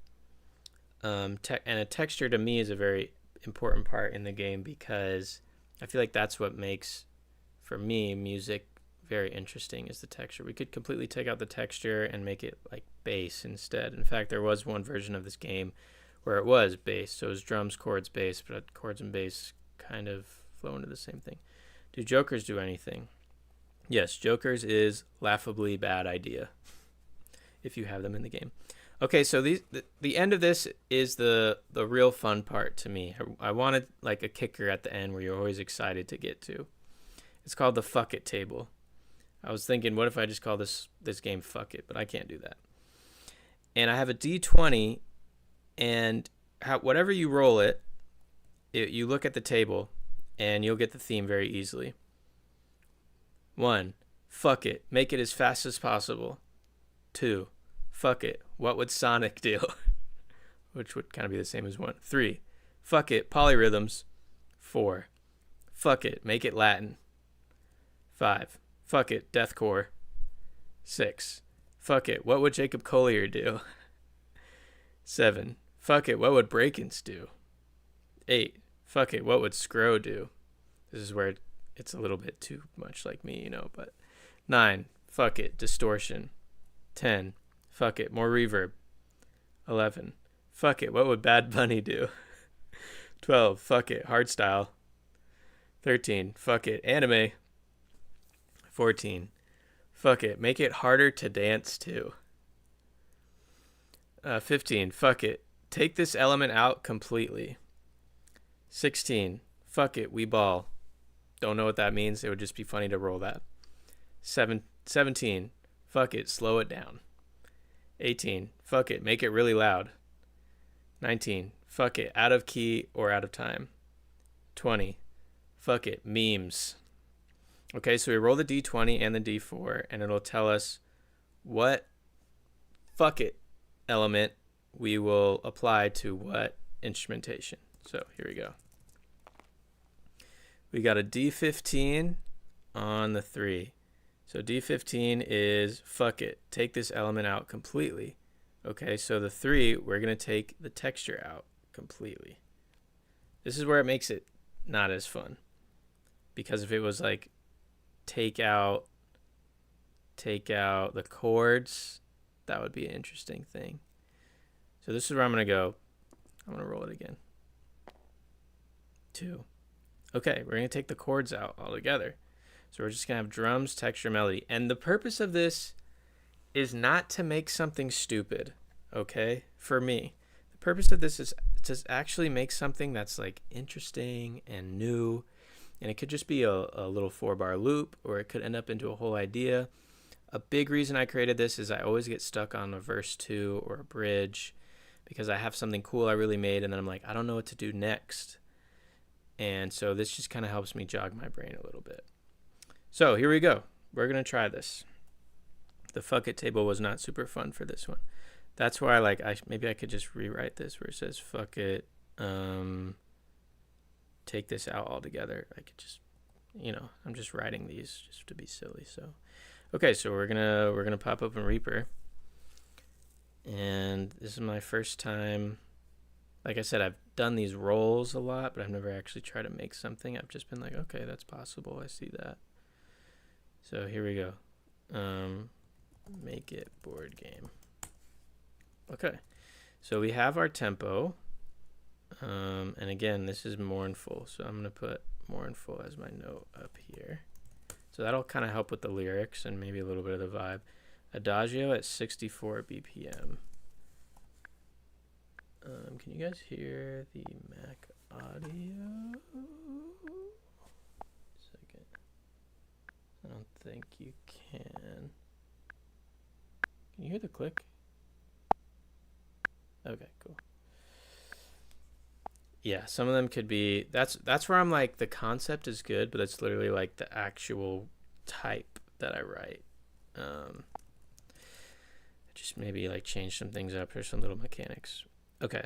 And a texture to me is a very important part in the game because I feel like that's what makes, for me, music very interesting is the texture. We could completely take out the texture and make it like bass instead. In fact, there was one version of this game where it was bass. So it was drums, chords, bass, but chords and bass kind of flow into the same thing. Do jokers do anything? Yes, jokers is laughably bad idea if you have them in the game. Okay, so the end of this is the real fun part to me. I wanted like a kicker at the end where you're always excited to get to. It's called the fuck it table. I was thinking, what if I just call this game fuck it? But I can't do that. And I have a D20, and whatever you roll you look at the table, and you'll get the theme very easily. 1, fuck it, make it as fast as possible. 2, fuck it, what would Sonic do? Which would kind of be the same as 1. 3, fuck it, polyrhythms. 4, fuck it, make it Latin. 5, fuck it, deathcore. 6, fuck it, what would Jacob Collier do? 7, fuck it, what would Breakins do? 8, fuck it, what would Scro do? This is where it's a little bit too much like me, but 9, fuck it, distortion. 10, fuck it, more reverb. 11, fuck it, what would Bad Bunny do? 12, fuck it, hardstyle. 13, fuck it, anime. 14, fuck it, make it harder to dance to. 15, fuck it, take this element out completely. 16, fuck it, we ball. Don't know what that means. It would just be funny to roll that. 17, fuck it, slow it down. 18, fuck it, make it really loud. 19, fuck it, out of key or out of time. 20, fuck it, memes. Okay, so we roll the D20 and the D4, and it'll tell us what fuck it element we will apply to what instrumentation. So here we go. We got a D15 on the 3. So D15 is fuck it, take this element out completely. Okay, so the 3, we're going to take the texture out completely. This is where it makes it not as fun. Because if it was like take out the chords, that would be an interesting thing. So this is where I'm going to go. I'm going to roll it again. 2. Okay, we're going to take the chords out altogether. So we're just going to have drums, texture, melody. And the purpose of this is not to make something stupid, okay? For me. The purpose of this is to actually make something that's like interesting and new. And it could just be a little 4-bar loop, or it could end up into a whole idea. A big reason I created this is I always get stuck on a verse 2 or a bridge because I have something cool I really made, and then I'm like, I don't know what to do next. And so this just kind of helps me jog my brain a little bit. So here we go. We're going to try this. The fuck it table was not super fun for this one. That's why maybe I could just rewrite this where it says fuck it, take this out altogether. I could just, I'm just writing these just to be silly. So, okay, so we're gonna pop open Reaper, and this is my first time. Like I said, I've done these rolls a lot, but I've never actually tried to make something. I've just been like, okay, that's possible. I see that. So here we go. Make it board game. Okay, so we have our tempo. And again, this is mournful, so I'm going to put mournful as my note up here. So that'll kind of help with the lyrics and maybe a little bit of the vibe. Adagio at 64 BPM. Can you guys hear the Mac audio? Second. I don't think you can. Can you hear the click? Okay, cool. Yeah, some of them could be, that's where I'm like, the concept is good, but it's literally like the actual type that I write. Just maybe like change some things up or some little mechanics. Okay.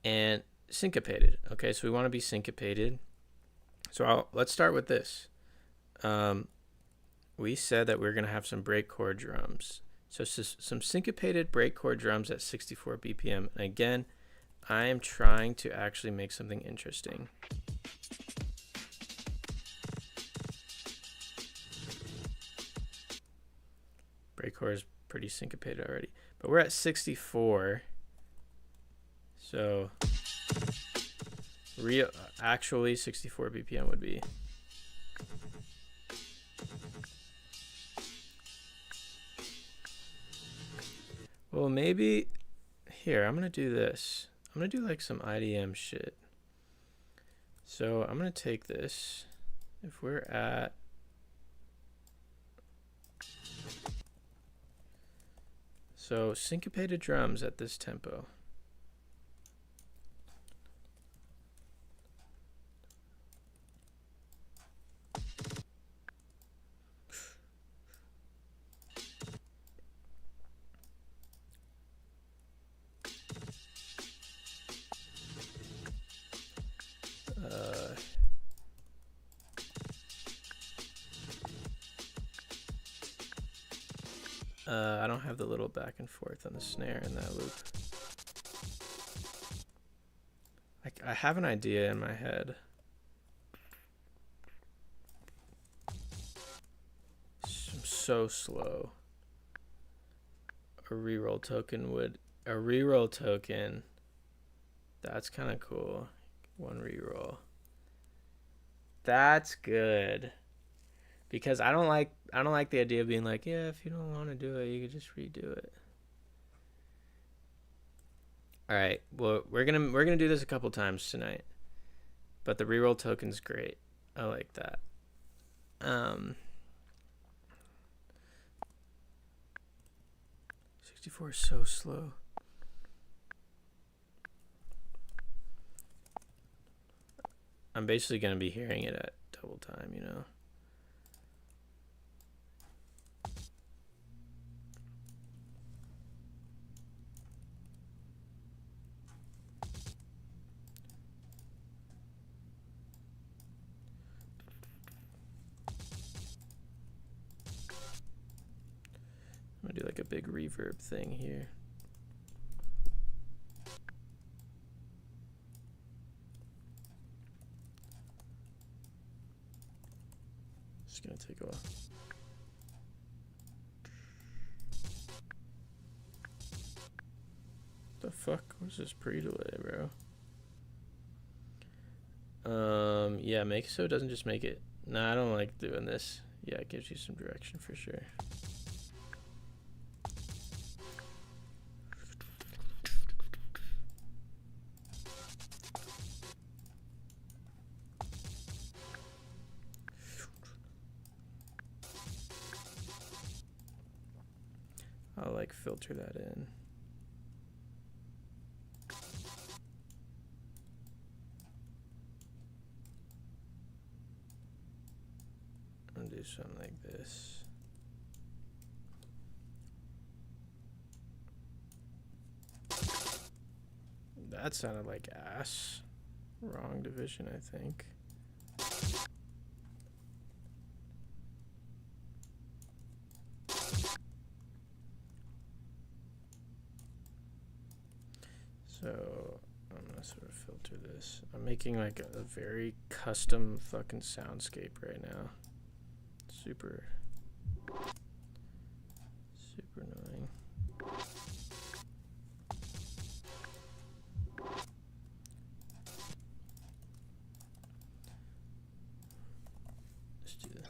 And syncopated. Okay, so we want to be syncopated. So let's start with this. We said that we're going to have some break chord drums. So some syncopated break chord drums at 64 BPM. And again, I am trying to actually make something interesting. Break chord is pretty syncopated already, but we're at 64. So actually 64 BPM would be. Well, maybe here, I'm going to do this. I'm going to do like some IDM shit. So I'm going to take this. If we're at so syncopated drums at this tempo. I don't have the little back and forth on the snare in that loop. I have an idea in my head. I'm so slow. A reroll token. That's kind of cool. One reroll. That's good. Because I don't like the idea of being like, yeah, if you don't want to do it, you could just redo it. All right, well, we're gonna do this a couple times tonight, but the reroll token's great. I like that. 64 is so slow. I'm basically gonna be hearing it at double time, you know. I'm gonna do like a big reverb thing here. It's gonna take a while. The fuck? What's this pre-delay, bro? Yeah, make so doesn't just make it. Nah, I don't like doing this. Yeah, it gives you some direction for sure. I'll like filter that in. I'll do something like this. That sounded like ass. Wrong division, I think. So I'm gonna sort of filter this. I'm making like a very custom fucking soundscape right now. Super super annoying. Let's do that.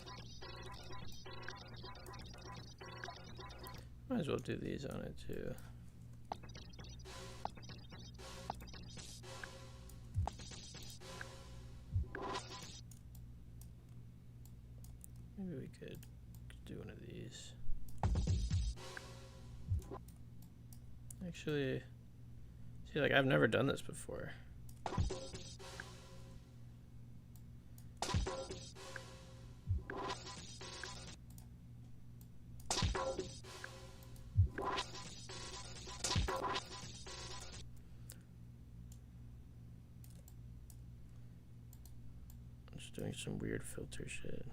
Might as well do these on it too. Maybe we could do one of these. Actually, see, like, I've never done this before. I'm just doing some weird filter shit.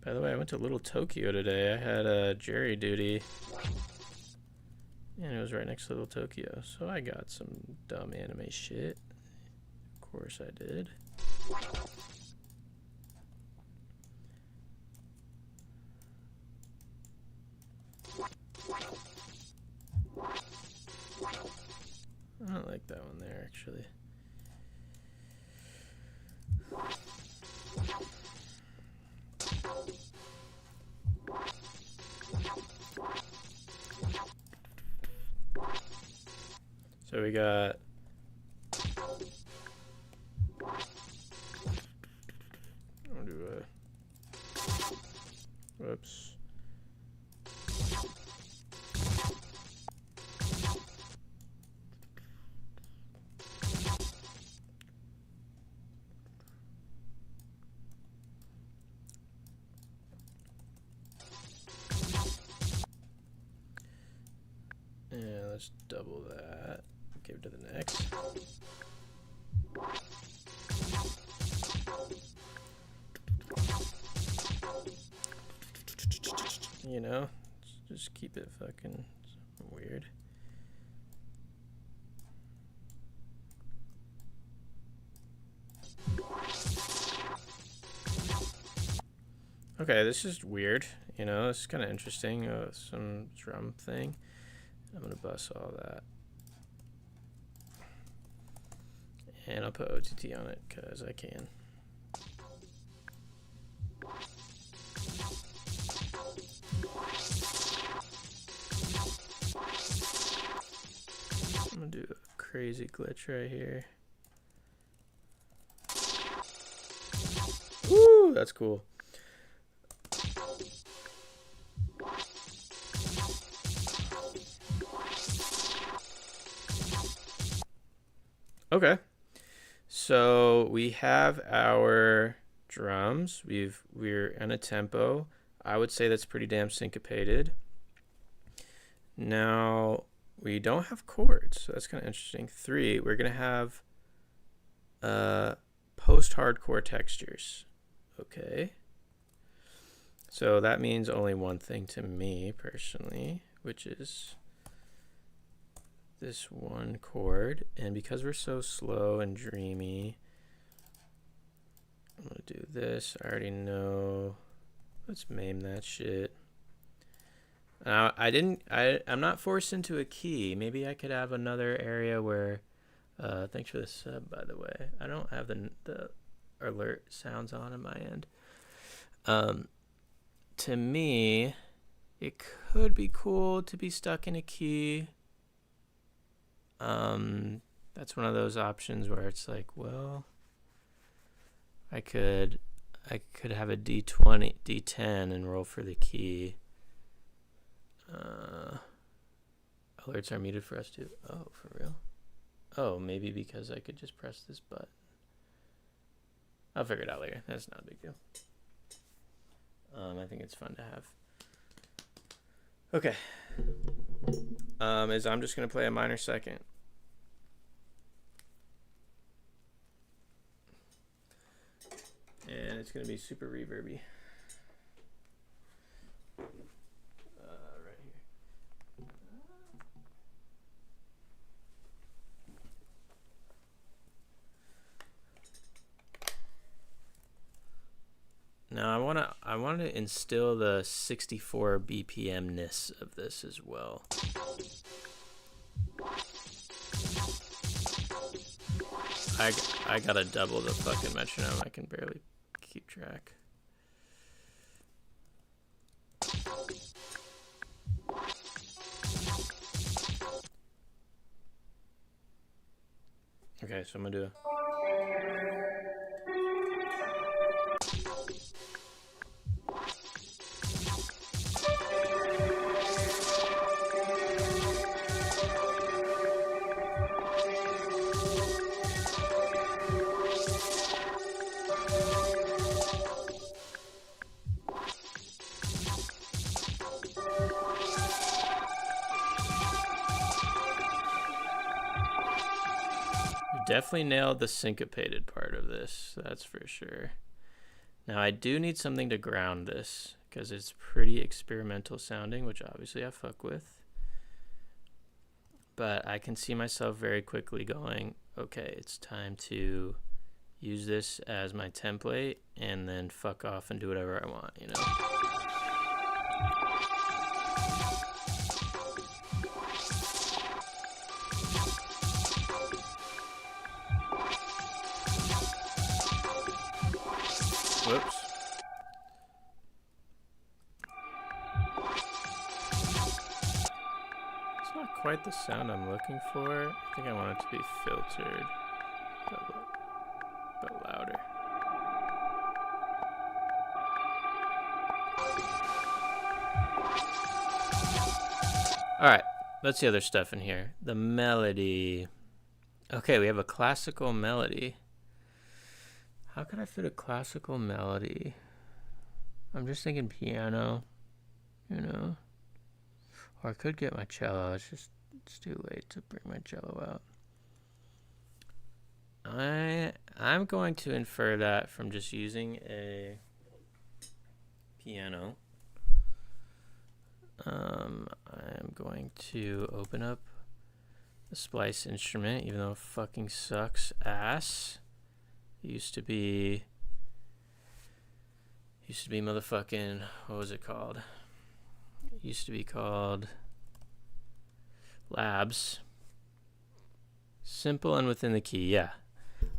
By the way, I went to Little Tokyo today. I had a jury duty. And it was right next to Little Tokyo. So I got some dumb anime shit. Of course I did. I don't like that one there, actually. So we got I'll do a whoops. And let's double that. Give it to the next. You know, just keep it fucking weird. Okay, this is weird. You know, it's kind of interesting. Some drum thing. I'm gonna bust all that. And I'll put OTT on it because I can. I'm gonna do a crazy glitch right here. Woo, that's cool. Okay. So we have our drums. We're in a tempo. I would say that's pretty damn syncopated. Now we don't have chords, so that's kind of interesting. 3, we're gonna have post-hardcore textures. Okay. So that means only one thing to me personally, which is this one chord. And because we're so slow and dreamy, I'm gonna do this. I already know. Let's maim that shit. I'm not forced into a key. Maybe I could have another area where thanks for the sub, by the way. I don't have the alert sounds on my end. To me, it could be cool to be stuck in a key. That's one of those options where it's like, well, I could have a D20, D10 and roll for the key. Alerts are muted for us too. Oh, for real? Oh, maybe because I could just press this button. I'll figure it out later. That's not a big deal. I think it's fun to have. Okay. I'm just gonna play a minor second. And it's gonna be super reverby. Right here. I want to instill the 64 BPM-ness of this as well. I gotta double the fucking metronome. I can barely keep track. Okay, so I'm gonna do definitely nailed the syncopated part of this, that's for sure. Now I do need something to ground this because it's pretty experimental sounding, which obviously I fuck with. But I can see myself very quickly going, okay, it's time to use this as my template and then fuck off and do whatever I want, you know? Whoops. It's not quite the sound I'm looking for. I think I want it to be filtered, but louder. All right, let's see other stuff in here. The melody. Okay, we have a classical melody. How could I fit a classical melody? I'm just thinking piano, you know. Or I could get my cello. It's too late to bring my cello out. I'm going to infer that from just using a piano. I'm going to open up the Splice instrument, even though it fucking sucks ass. It used to be motherfucking, what was it called? It used to be called Labs. Simple and within the key, yeah.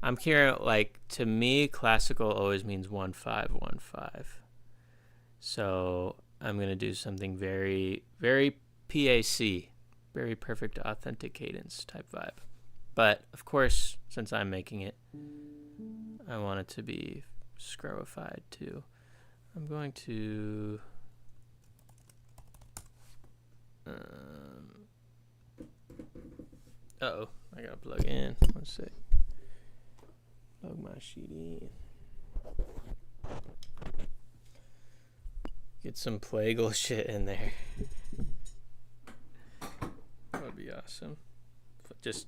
I'm hearing, like, to me, classical always means 1-5-1-5. So I'm going to do something very, very PAC, very perfect authentic cadence type vibe. But, of course, since I'm making it, I want it to be scrowified too. I'm going to uh-oh, I gotta plug in. 1 sec. Plug my sheet in. Get some Plagal shit in there. That would be awesome. Just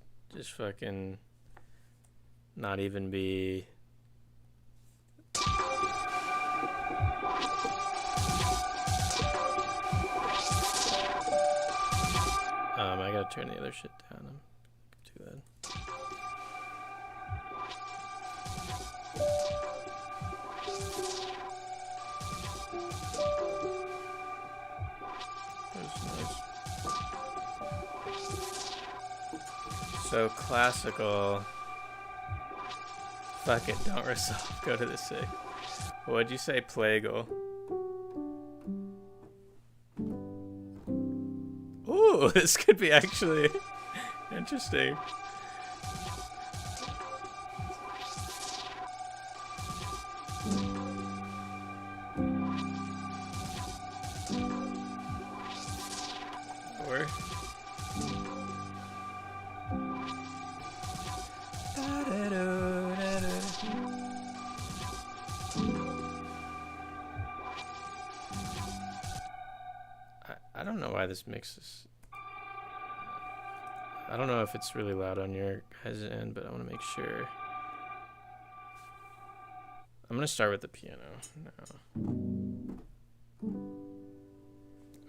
fucking not even be I gotta turn the other shit down. I'm too bad. So classical. Fuck it, don't resolve. Go to the SIG. What'd you say, Plagal? Ooh, this could be actually interesting. Or I don't know why this mixes. I don't know if it's really loud on your guys' end, but I want to make sure. I'm going to start with the piano now.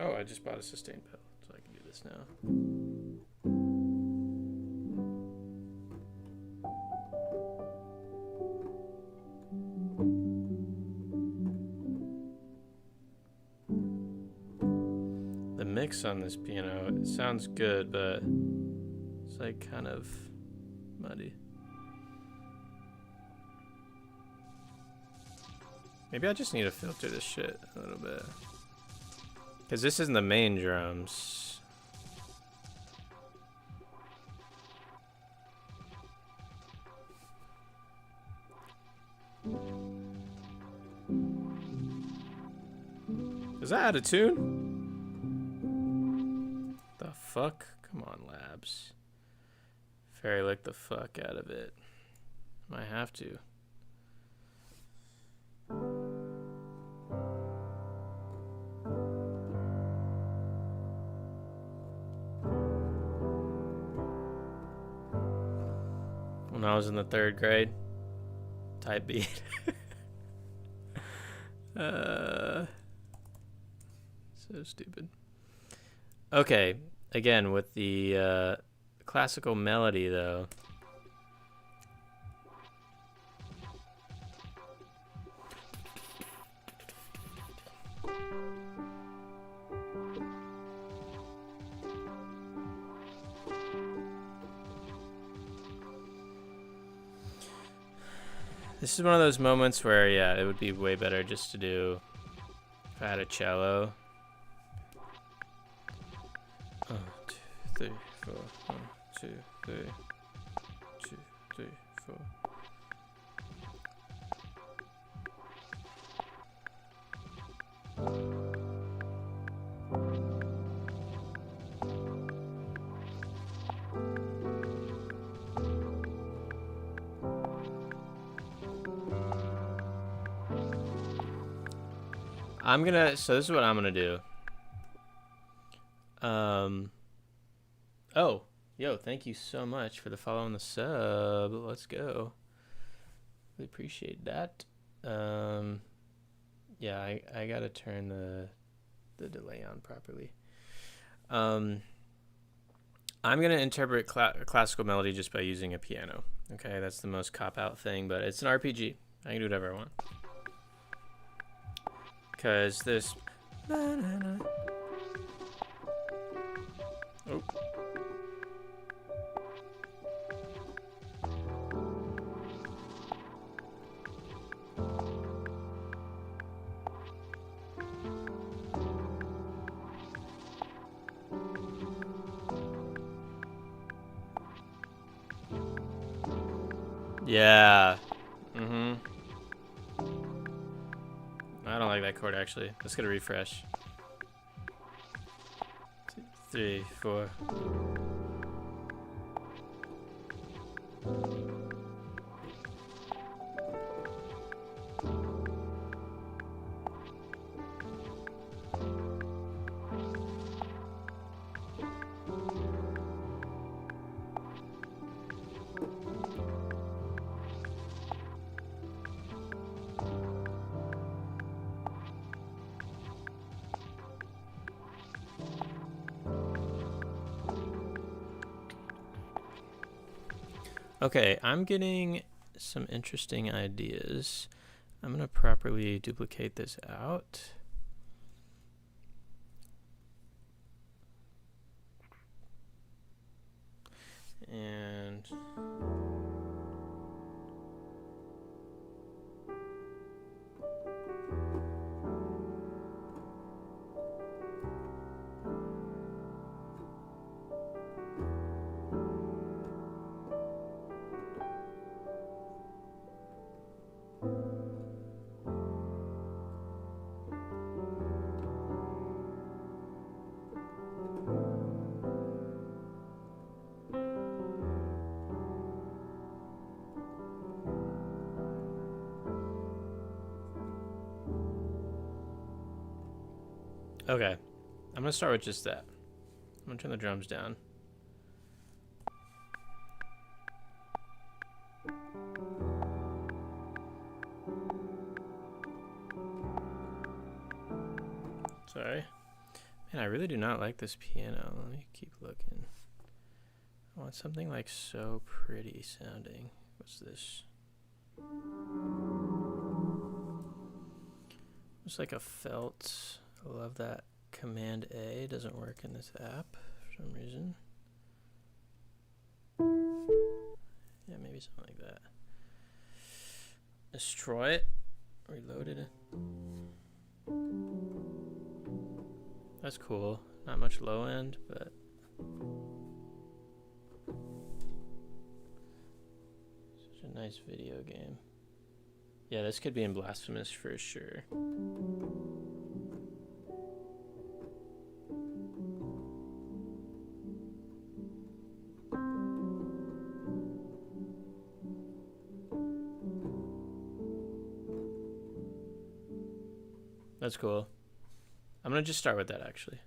Oh, I just bought a sustain pedal, so I can do this now. mix on this piano. It sounds good, but it's like kind of muddy. Maybe I just need to filter this shit a little bit. Because this isn't the main drums. Is that out of tune? The fuck? Come on, Labs. Fairy lick the fuck out of it. Might have to. When I was in the 3rd grade, type beat. So stupid. Okay, again with the classical melody though. This is one of those moments where, yeah, it would be way better just to do if I had a cello. 1, 2, 3, 4. 1, 2, 3. 2, 3, 4. So this is what I'm gonna do. Oh, yo, thank you so much for the follow and the sub. Let's go. Really appreciate that. Yeah, I gotta turn the delay on properly. I'm gonna interpret classical melody just by using a piano. Okay, that's the most cop-out thing, but it's an RPG. I can do whatever I want. Because this... Oh. Yeah. Mm-hmm. I don't like that chord actually. Let's get a refresh. 2, 3, 4. Okay, I'm getting some interesting ideas. I'm going to properly duplicate this out. And okay, I'm gonna start with just that. I'm gonna turn the drums down. Sorry. Man, I really do not like this piano. Let me keep looking. I want something like so pretty sounding. What's this? It's like a felt. I love that Command A doesn't work in this app for some reason. Yeah, maybe something like that. Destroy it. Reloaded it. That's cool. Not much low end, but such a nice video game. Yeah, this could be in Blasphemous for sure. That's cool. I'm gonna just start with that actually.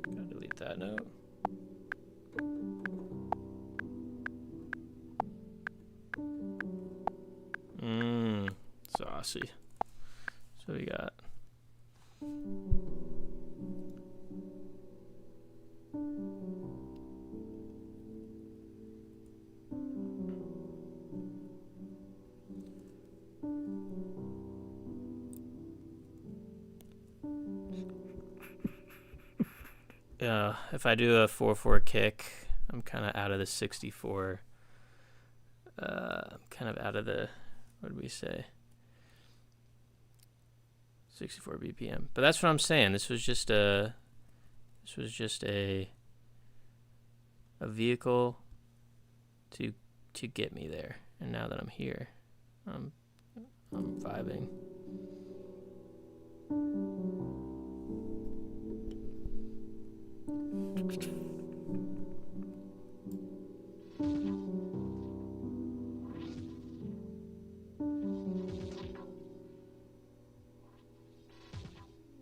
Gotta delete that note. Saucy. So we got if I do a 4/4 kick, I'm kind of out of the 64. I'm kind of out of the, what did we say? 64 BPM. But that's what I'm saying. This was just a vehicle to get me there. And now that I'm here, I'm vibing.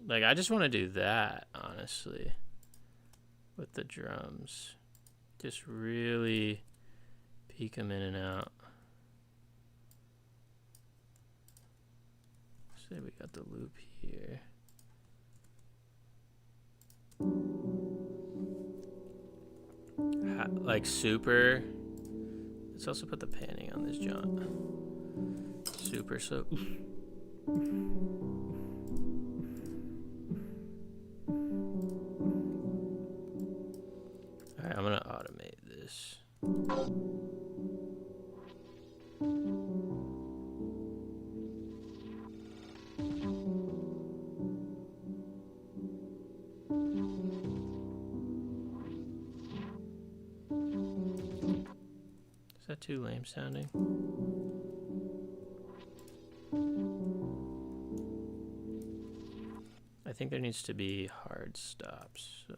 Like, I just want to do that, honestly, with the drums. Just really peek them in and out. Say we got the loop here. Like super. Let's also put the panning on this jaunt. Super so. Alright, I'm gonna automate this. Is that too lame sounding? I think there needs to be hard stops. So.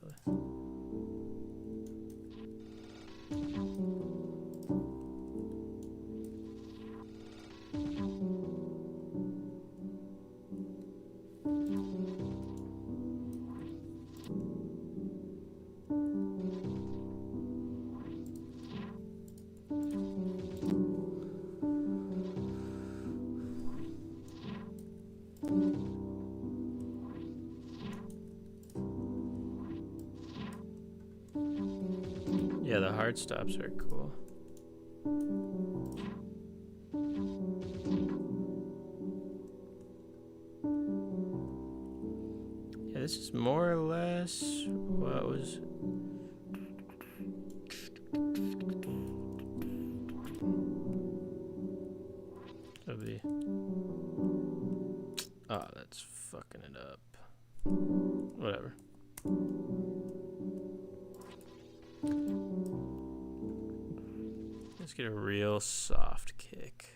Yeah, the hard stops are cool. Yeah, this is more or less what was. That'll be. Oh, that's fucking it up. Whatever. Let's get a real soft kick.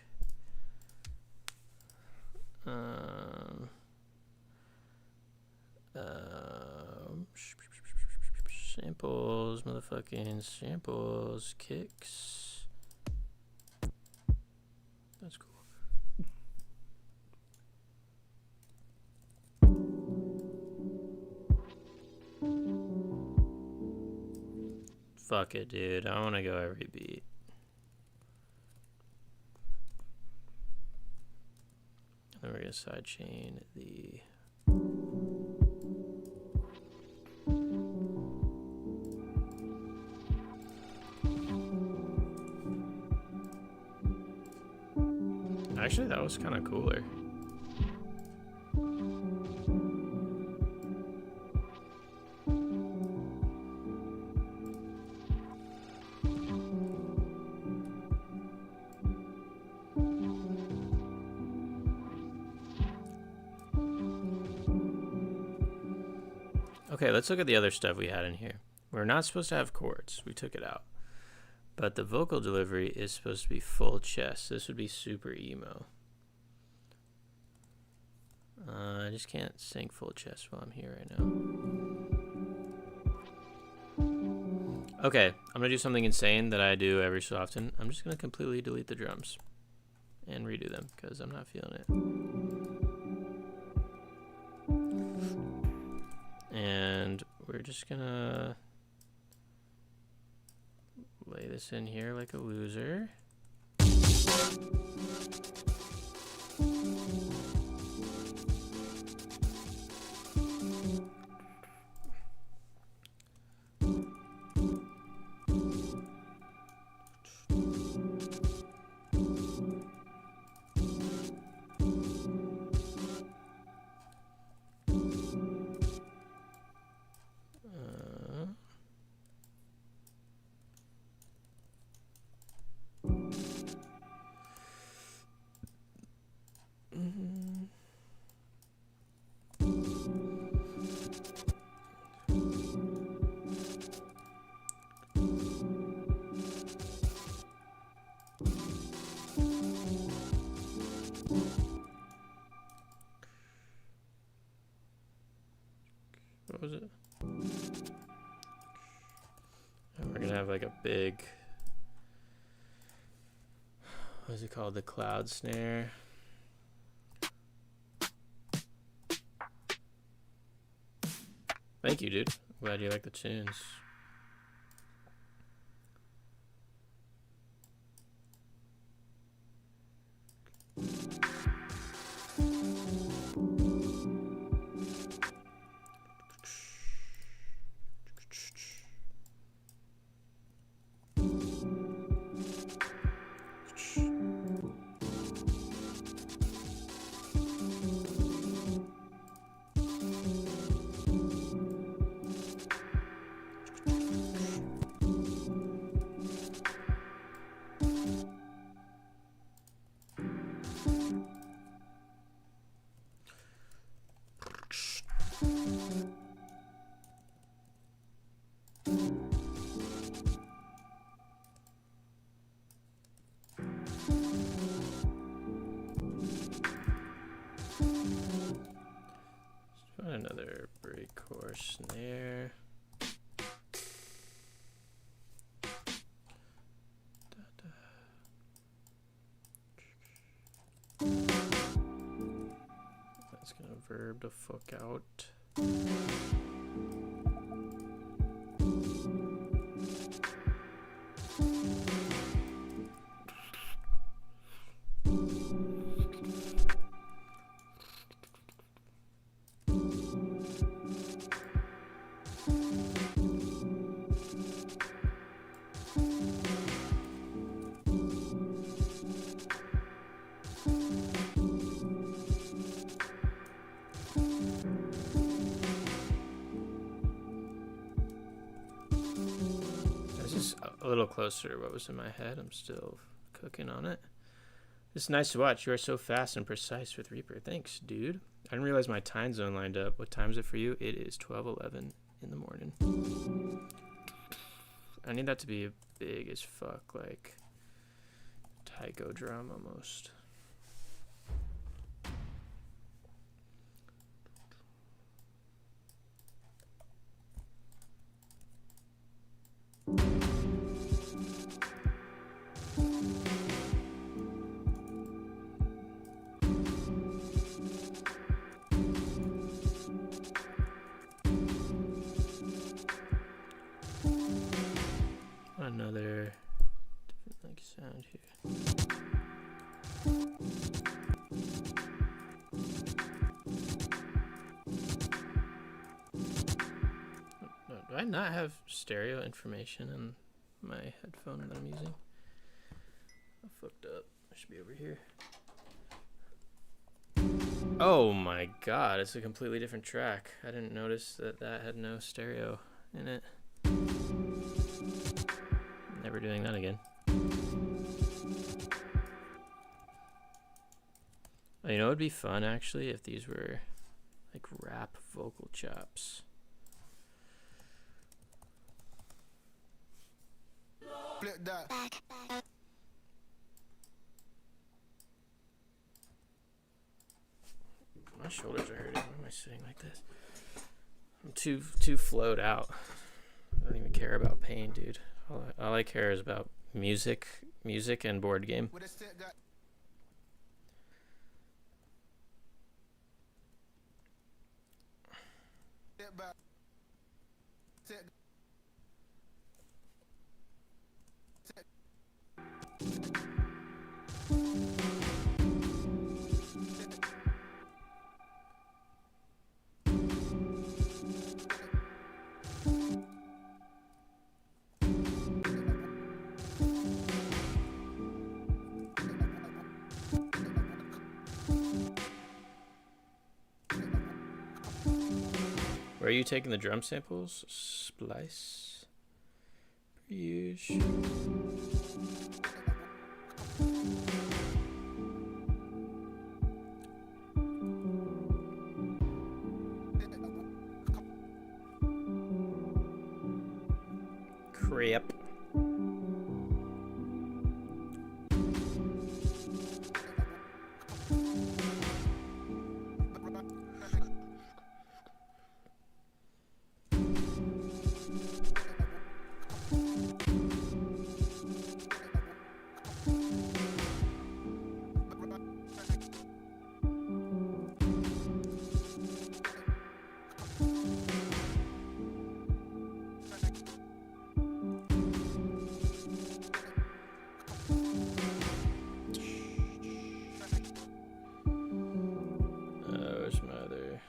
Samples, motherfucking samples, kicks. That's cool. Fuck it, dude. I want to go every beat. Then we're going to sidechain the... Actually, that was kind of cooler. Okay, let's look at the other stuff we had in here. We're not supposed to have chords. We took it out. But the vocal delivery is supposed to be full chest. This would be super emo. I just can't sing full chest while I'm here right now. Okay, I'm going to do something insane that I do every so often. I'm just going to completely delete the drums and redo them because I'm not feeling it. And we're just going to lay this in here like a loser. What was it? And we're gonna have like a big, what is it called? The cloud snare. Thank you, dude. Glad you like the tunes. Another breakcore snare. That's gonna verb the fuck out. A little closer to what was in my head. I'm still cooking on it. It's nice to watch. You are so fast and precise with Reaper. Thanks, dude. I didn't realize my time zone lined up. What time is it for you? It is 12:11 in the morning. I need that to be big as fuck, like taiko drum almost. Another different like sound here. Do I not have stereo information in my headphone that I'm using? I fucked up. I should be over here. Oh my god, it's a completely different track. I didn't notice that that had no stereo in it. Never doing that again. Oh, you know, it would be fun actually if these were like rap vocal chops. Flip that. My shoulders are hurting. Why am I sitting like this? I'm too flowed out. I don't even care about pain, dude. All I care is about music and board game. With a stick got. Step back. Step. Where are you taking the drum samples? Splice. Per usual. Crap. Where's my other?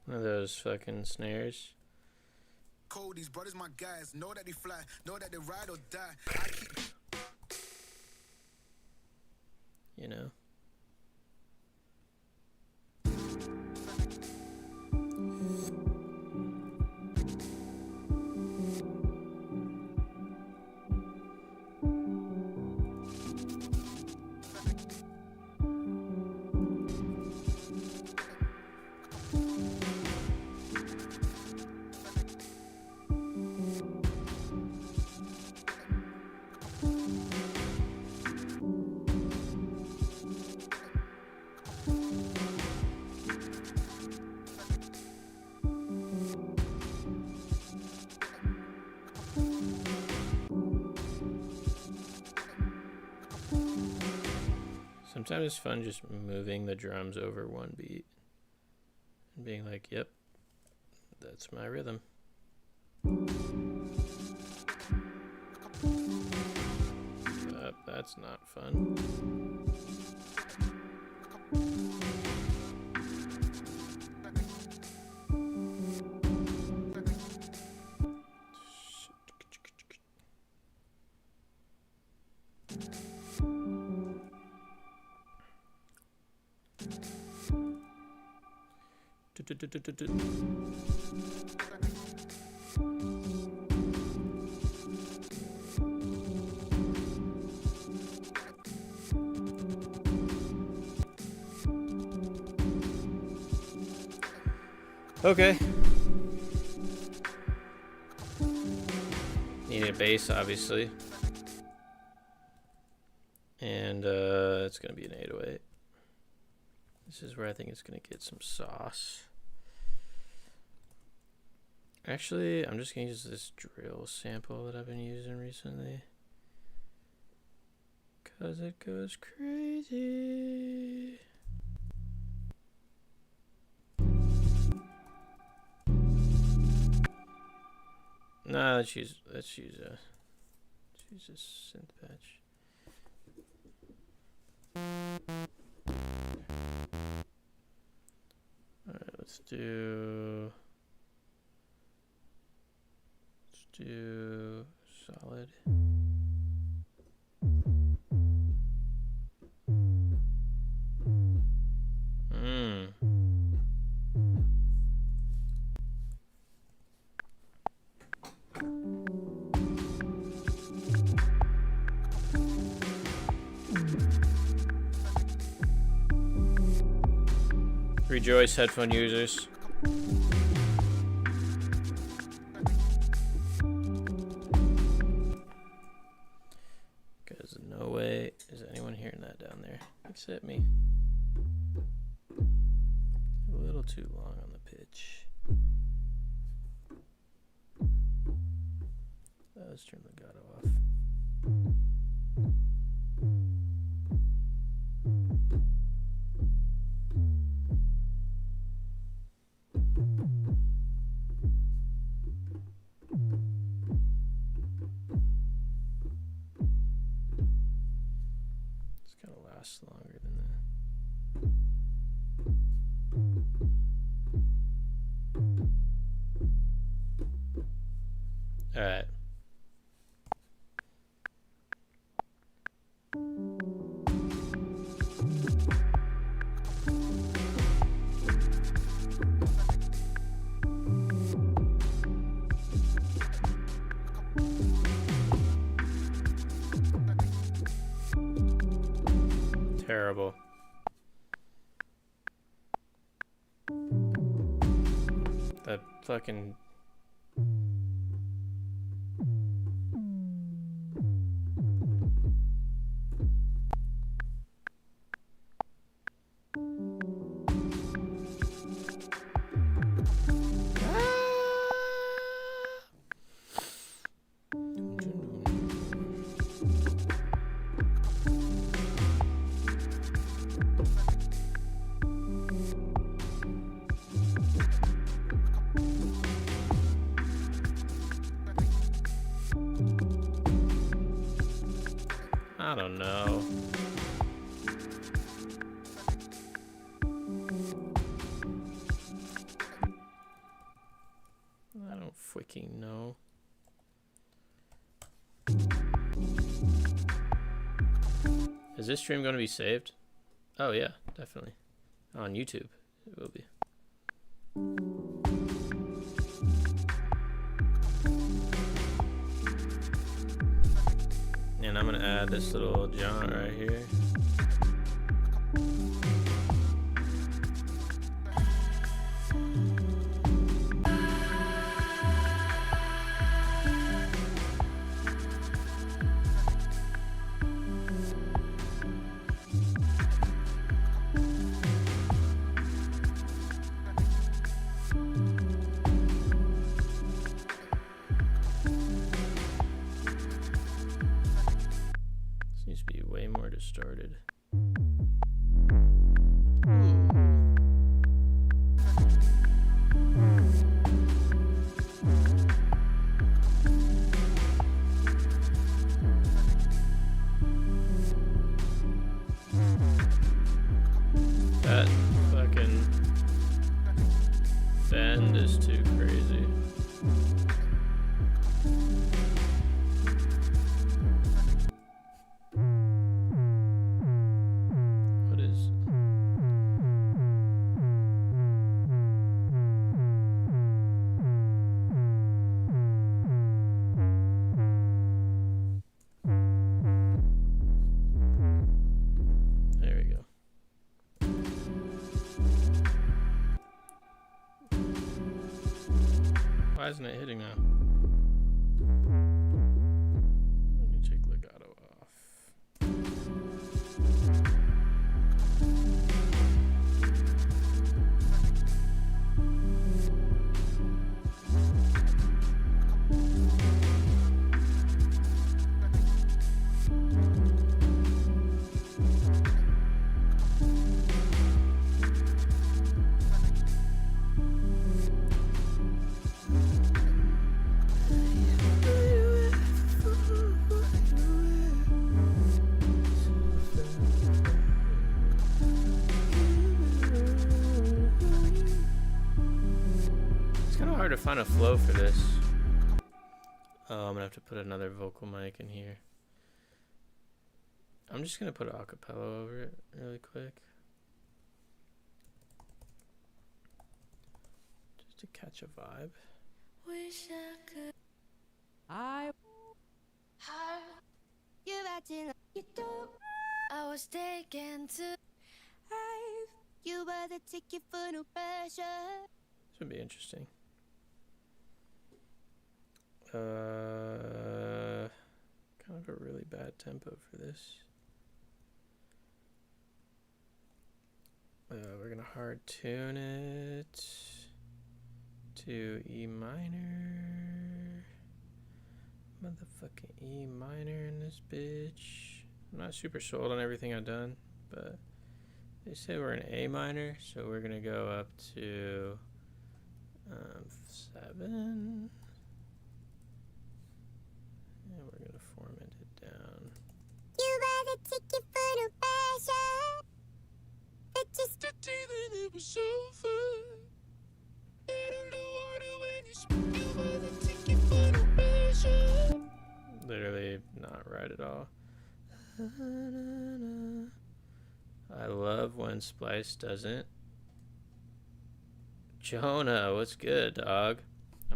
One of those fucking snares. Cold, these brothers my guys. Know that they fly. Know that they ride or die. I keep. You know. Sometimes it's fun just moving the drums over one beat and being like, yep, that's my rhythm. That's not fun. Okay. Need a bass, obviously. And it's going to be an 808. This is where I think it's going to get some sauce. Actually, I'm just going to use this drill sample that I've been using recently. Because it goes crazy. Nah, let's use a synth patch. Alright, let's do solid. Rejoice, headphone users. Because no way is anyone hearing that down there except me. A little too long on the pitch. Let's turn legato off. It's gonna last longer than that. All right. Terrible. That fucking... I don't know. I don't freaking know. Is this stream going to be saved? Oh yeah, definitely. On YouTube, it will be. And I'm gonna add this little jaunt right here. Seems to be way more distorted. That fucking bend is too crazy. What is... There we go. Why isn't it hitting now? Let me take legato off. hard to find a flow for this. Oh, I'm gonna have to put another vocal mic in here. I'm just gonna put an acapella over it really quick. Just to catch a vibe. Wish I could. I you acting like you don't. I was taken to. You were the ticket for no pressure. This would be interesting. Kind of a really bad tempo for this. We're gonna hard tune it to E minor. Motherfucking E minor in this bitch. I'm not super sold on everything I've done, but they say we're in A minor, so we're gonna go up to 7. And we're gonna format it down. You were the ticket for no pressure. But just the day that it was over. Head underwater when you speak. You were the ticket for no pressure. Literally not right at all. I love when Splice doesn't. Jonah, what's good, dog? I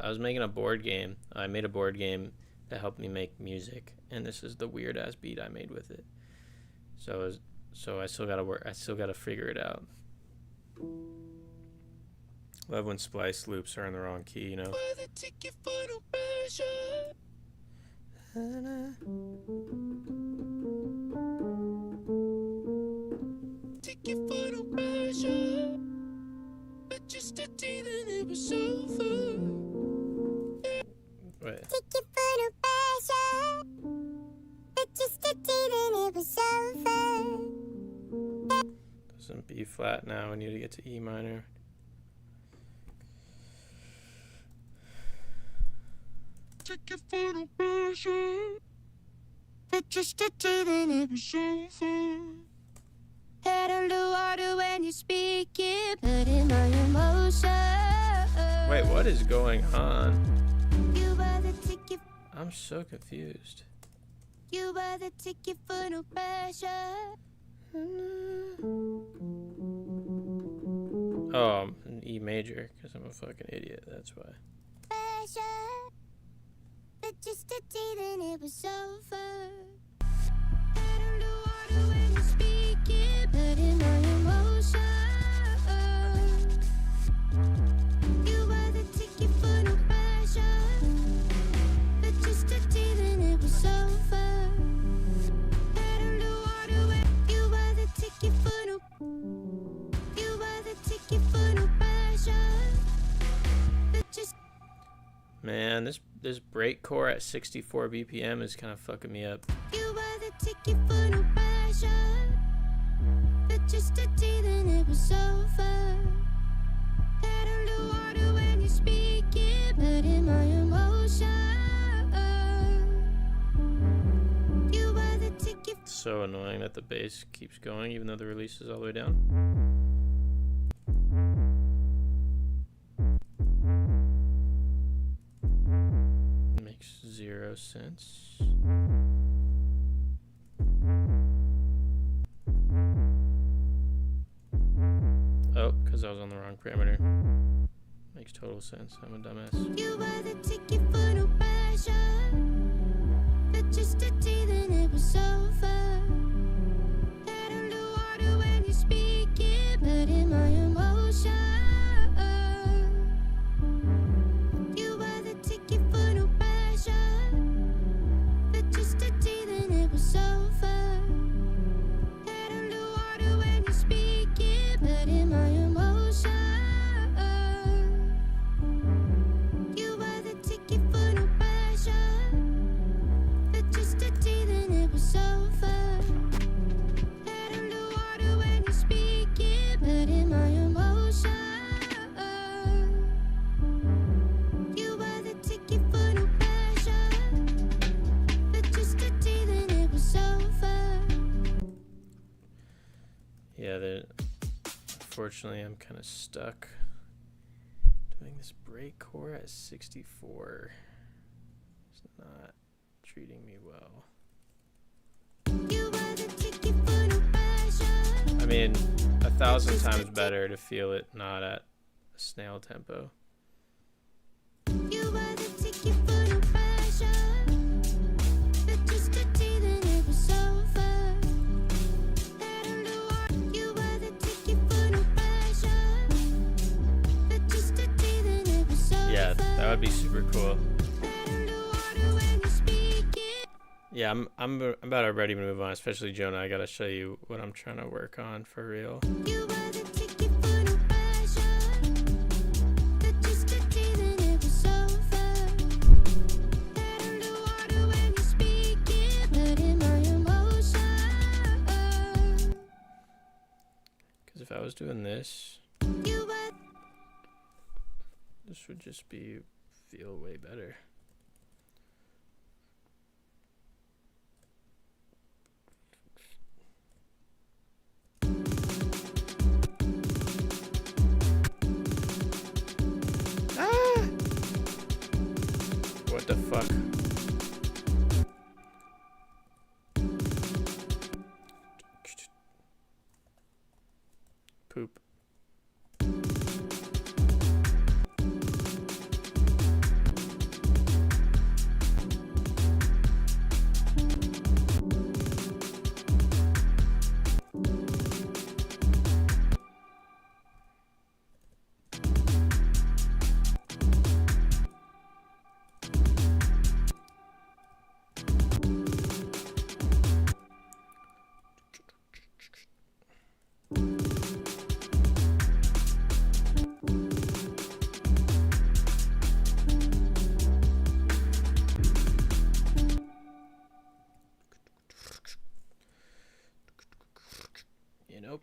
was making a board game. I made a board game that helped me make music, and this is the weird ass beat I made with it. So I still gotta work. I still gotta figure it out. Love when Splice loops are in the wrong key, you know. Ticket for no pressure. But just a day that it was over. Wait. Ticket for no pressure. But just a day that it was over. Doesn't B flat now. We need to get to E minor. Ticket for no pressure. But just a day that it was over. Head underwater when you speak it, but in my emotion. Wait, what is going on? You were the ticket. I'm so confused. You were the ticket for no pressure. Oh, I'm in E major because I'm a fucking idiot. That's why. Pressure. But just a day then it was over. Head underwater when you speak it, but in my emotion. You were the ticket for no pressure. But just a day then it was over. Head underwater when you were the ticket for no. You were the ticket for no pressure. But just. Man, this breakcore at 64 BPM is kind of fucking me up. You were the ticket for no pressure. But just a day then it was over. Head underwater when you speak it, but in my emotion. You were the ticket. So annoying that the bass keeps going even though the release is all the way down. Makes 0 sense. Oh, because I was on the wrong parameter. Makes total sense. I'm a dumbass. You were the ticket for no pressure. But just a day then it was over. Head underwater when you speak it, but in my emotion. You were the ticket for no pressure. But just a day then it was over. Head underwater when you speak it, but in my emotion. You were the ticket for no pressure. But just a day then it was over. Head underwater when you speak it, but in my emotion. You were the ticket for no pressure. But just a day then it was over. Yeah, unfortunately I'm kind of stuck. Doing this break core at 64. It's not treating me well. You were the ticket for no pressure. I mean, 1,000 times better to feel it not at a snail tempo. You were the ticket for no pressure. But just a tea, then it was over. Head underwater. You were the ticket for no pressure. But just a tea, then it was over. Yeah, that would be super cool. Head underwater when you're speaking. Yeah, I'm about ready to move on, especially Jonah. I gotta show you what I'm trying to work on for real. You were the ticket for no pressure. But just a tea, then it was over. Head underwater when you're speaking. But in my emotion. Because if I was doing this, You were this would just feel way better. What the fuck? Poop. You know.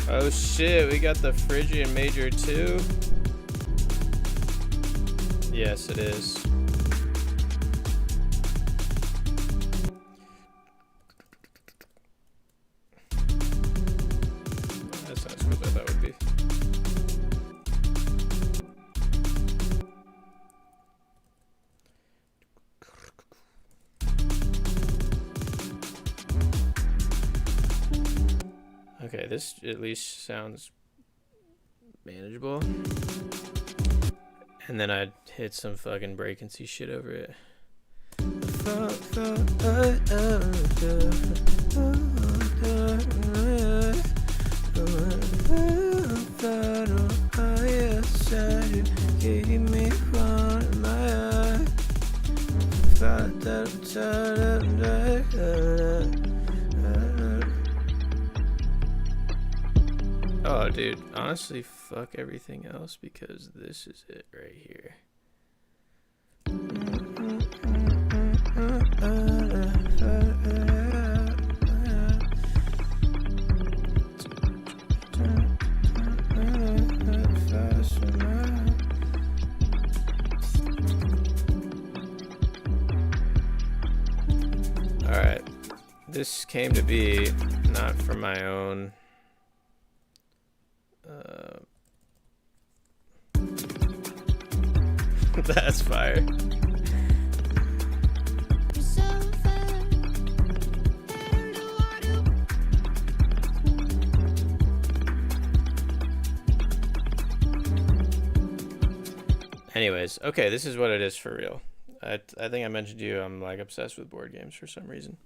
Oh shit, we got the Phrygian Major too? Yes, it is. That's not as cool as I thought it would be. Okay, this at least sounds manageable. And then I'd hit some fucking break-and-see shit over it. Oh, dude, honestly, fuck everything else because this is it right here. All right, this came to be not for my own. That's fire. Anyways, okay, this is what it is for real. I think I mentioned to you I'm like obsessed with board games for some reason.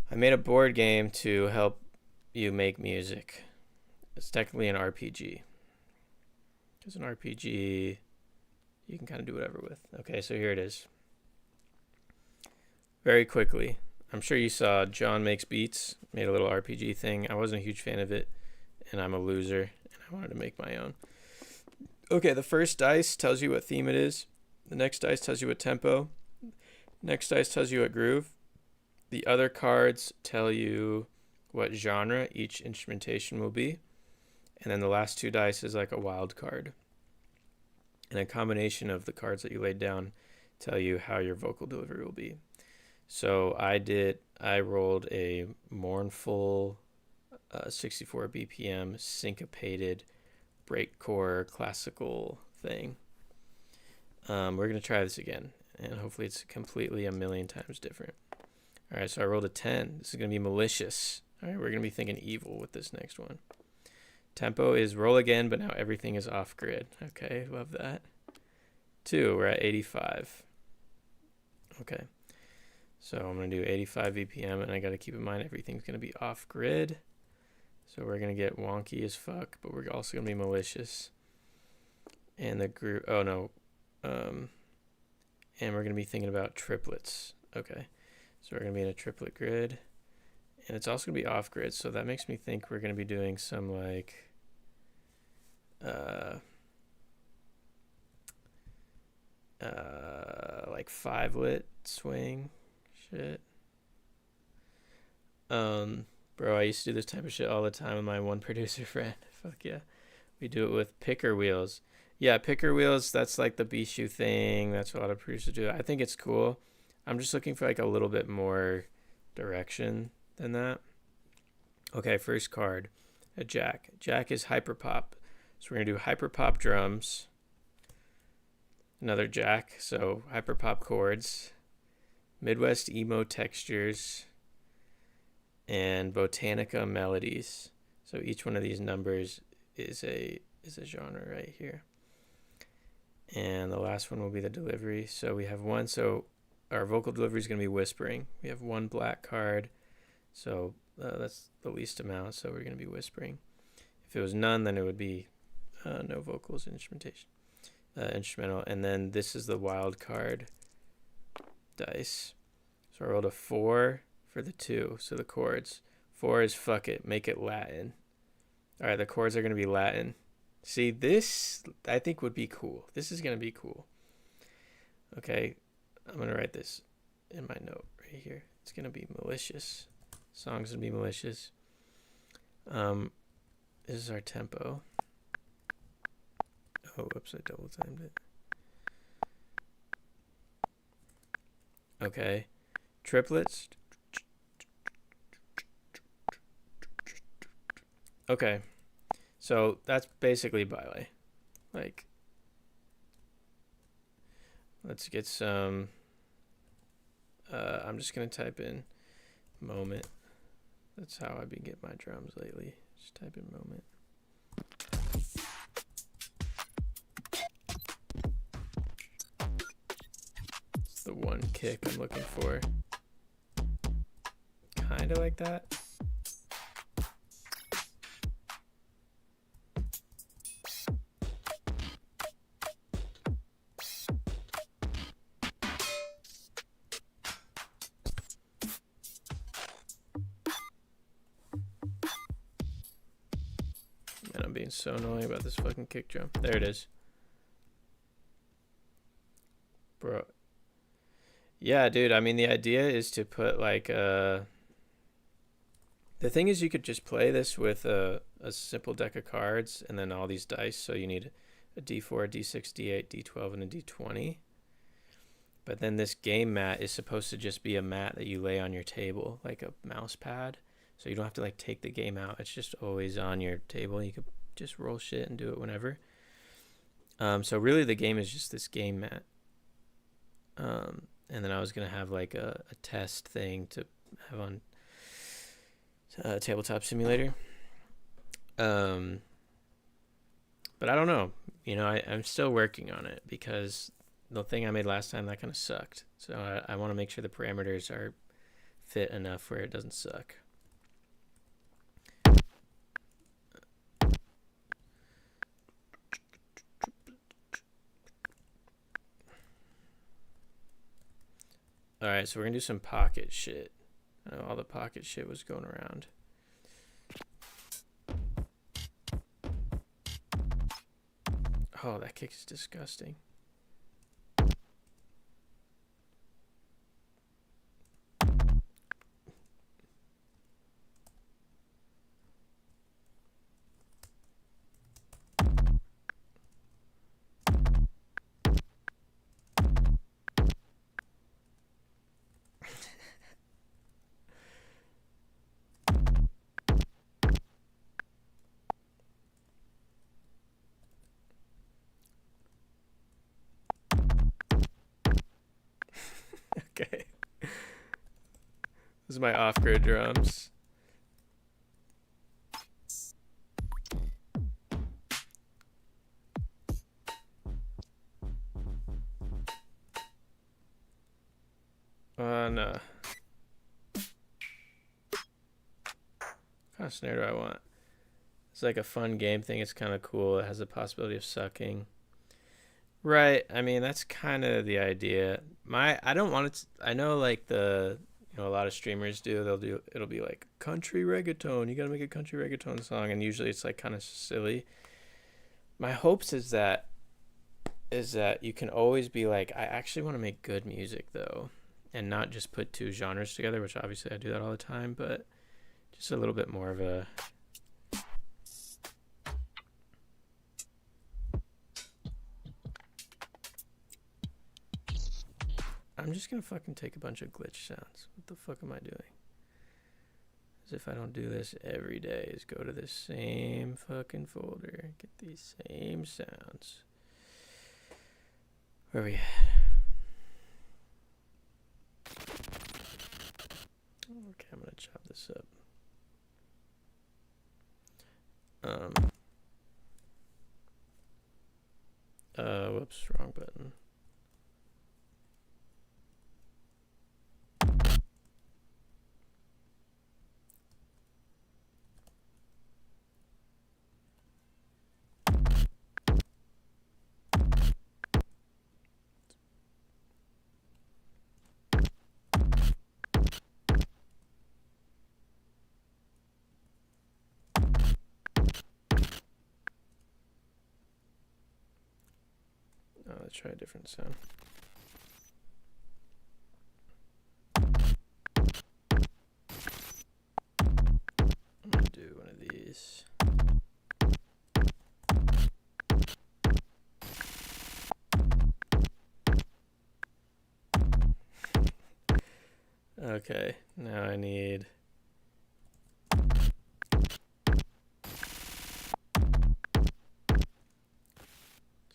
I made a board game to help you make music. It's technically an RPG. Because an RPG you can kind of do whatever with. Okay, so here it is. Very quickly, I'm sure you saw John Makes Beats made a little RPG thing. I wasn't a huge fan of it, and I'm a loser, and I wanted to make my own. Okay, the first dice tells you what theme it is. The next dice tells you what tempo. Next dice tells you what groove. The other cards tell you what genre each instrumentation will be. And then the last 2 dice is like a wild card. And a combination of the cards that you laid down tell you how your vocal delivery will be. So I rolled a mournful 64 BPM syncopated breakcore classical thing. We're going to try this again, and hopefully it's completely a million times different. All right, so I rolled a 10. This is going to be malicious. All right, we're going to be thinking evil with this next one. Tempo is roll again, but now everything is off grid. Okay, love that. 2, we're at 85. Okay, so I'm going to do 85 BPM, and I got to keep in mind everything's going to be off grid. So we're going to get wonky as fuck, but we're also going to be malicious. And the group, and we're going to be thinking about triplets. Okay, so we're going to be in a triplet grid. And it's also going to be off grid, so that makes me think we're going to be doing some like 5-lit swing shit. Bro, I used to do this type of shit all the time with my one producer friend. Fuck yeah. We do it with picker wheels. Yeah, picker wheels, that's like the Bishu thing. That's what a lot of producers do. I think it's cool. I'm just looking for like a little bit more direction than that. Okay, first card, a jack. Jack is hyperpop. So we're going to do hyperpop drums. Another jack, so hyperpop chords. Midwest emo textures. And Botanica melodies. So each one of these numbers is a genre right here. And the last one will be the delivery. So we have one. So our vocal delivery is going to be whispering. We have 1 black card. So that's the least amount. So we're going to be whispering. If it was none, then it would be no vocals, instrumentation, instrumental. And then this is the wild card dice. So I rolled a 4 for the 2. So the chords. 4 is fuck it. Make it Latin. All right, the chords are going to be Latin. See, this I think would be cool. This is going to be cool. Okay, I'm going to write this in my note right here. It's going to be malicious. Song's going to be malicious. This is our tempo. Oh, whoops, I double timed it. Okay, triplets. Okay, so that's basically Baile. Like, let's get some, I'm just going to type in moment. That's how I've been getting my drums lately. Just type in moment. It's the one kick I'm looking for. Kind of like that. Man, I'm being so annoying about this fucking kick drum. There it is. Bro. Yeah, dude, I mean, the idea is to put like the thing is you could just play this with a simple deck of cards and then all these dice. So you need a D4, a D6, D8, D12, and a D20. But then this game mat is supposed to just be a mat that you lay on your table, like a mouse pad. So you don't have to like take the game out. It's just always on your table. You could just roll shit and do it whenever. So really the game is just this game mat. And then I was going to have like a test thing to have on Tabletop Simulator. But I don't know. You know, I'm still working on it because the thing I made last time, that kind of sucked. So I want to make sure the parameters are fit enough where it doesn't suck. Alright, so we're going to do some pocket shit. I know all the pocket shit was going around. Oh, that kick is disgusting. Okay. This is my off-grid drums. No. What kind of snare do I want? It's like a fun game thing. It's kind of cool. It has the possibility of sucking. Right. I mean, that's kind of the idea. I don't want it to, I know like a lot of streamers do. It'll be like country reggaeton. You got to make a country reggaeton song. And usually it's like kind of silly. My hopes is that you can always be like, I actually want to make good music though. And not just put two genres together, which obviously I do that all the time, but just a little bit more of a... I'm just gonna fucking take a bunch of glitch sounds. What the fuck am I doing? As if I don't do this every day, is go to this same fucking folder, get these same sounds. Where are we at? Okay, I'm gonna chop this up. Whoops, wrong button. Let's try a different sound. I'm gonna do one of these. Okay, now I need...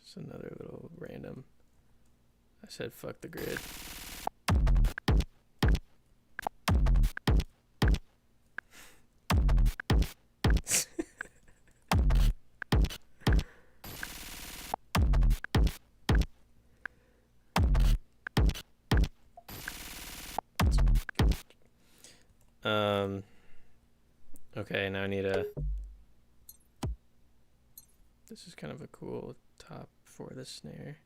just another little random... I said fuck the grid. Okay, now I need a... this is kind of a cool top for the snare.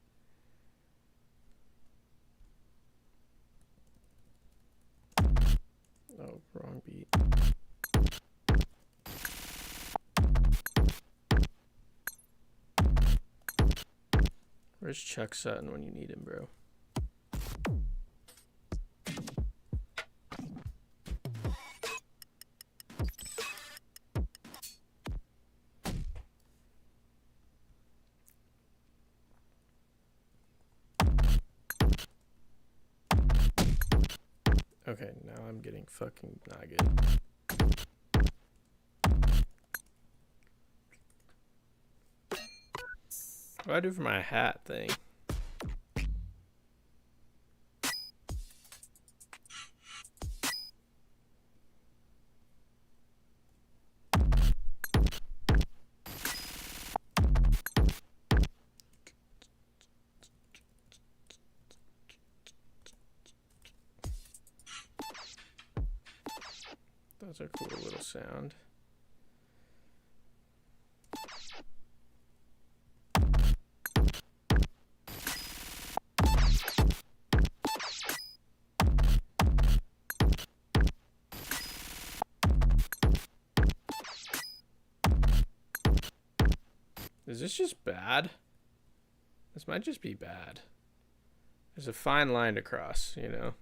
Oh, wrong beat. Where's Chuck Sutton when you need him, bro? Okay, now I'm getting fucking not good. What do I do for my hat thing? That's a cool little sound. Is this just bad? This might just be bad. There's a fine line to cross, you know.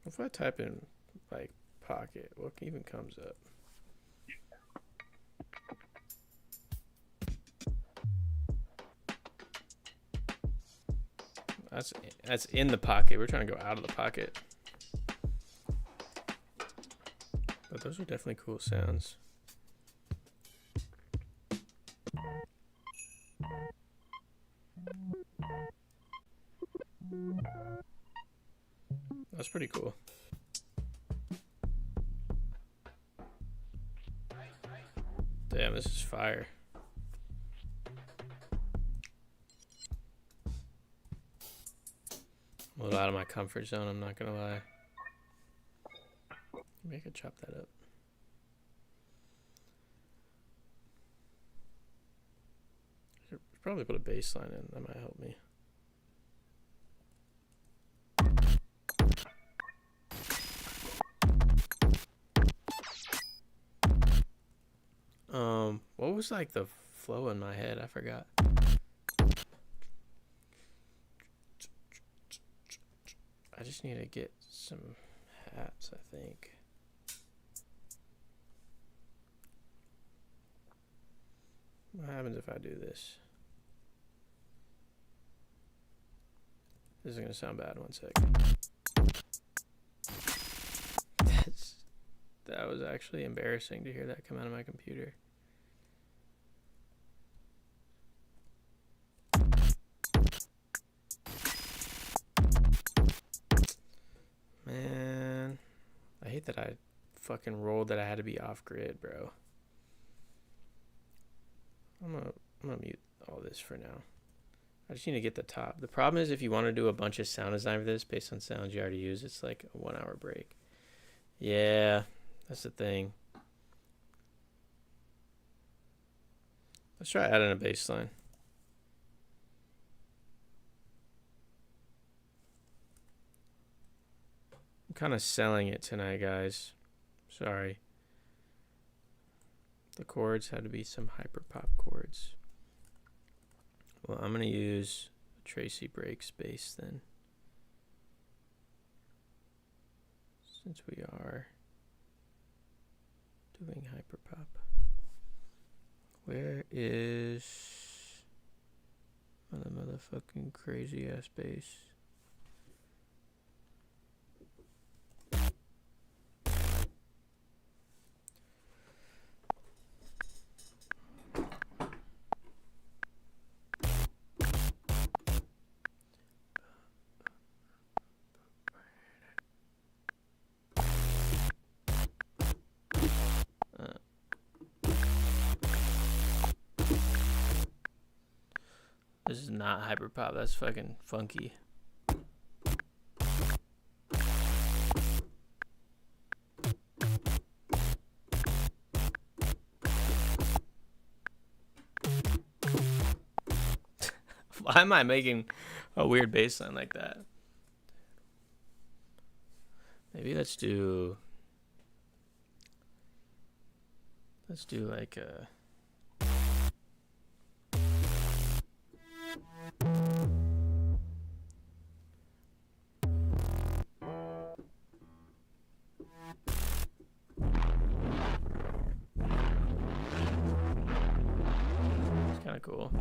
If I type in like pocket, what even comes up? That's in the pocket. We're trying to go out of the pocket. But those are definitely cool sounds. That's pretty cool. Damn, this is fire. A little out of my comfort zone, I'm not gonna lie. Maybe I could chop that up. Should probably put a bass line in, that might help me. What was like the flow in my head? I forgot. I just need to get some hats, I think. What happens if I do this? This is gonna sound bad. 1 second. That was actually embarrassing to hear that come out of my computer. Man, I hate that I fucking rolled that I had to be off grid, bro. I'm gonna mute all this for now. I just need to get the top. The problem is if you want to do a bunch of sound design for this based on sounds you already use, it's like a 1 hour break. Yeah, that's the thing. Let's try adding a bass line. I'm kind of selling it tonight, guys. Sorry. The chords had to be some hyper pop chords. Well, I'm going to use Tracy Breaks bass then. Since we are doing hyper pop. Where is the motherfucking crazy ass bass? This is not hyper pop, that's fucking funky. Why am I making a weird bass line like that? Maybe let's do like a it's kind of cool.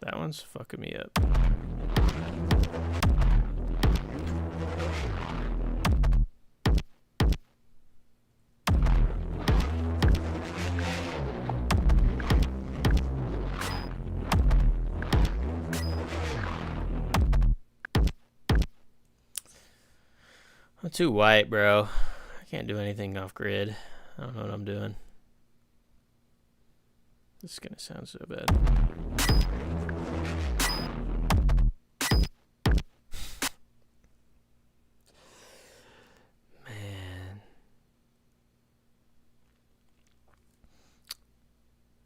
That one's fucking me up. too white, bro. I can't do anything off grid. I don't know what I'm doing. This is gonna sound so bad. Man.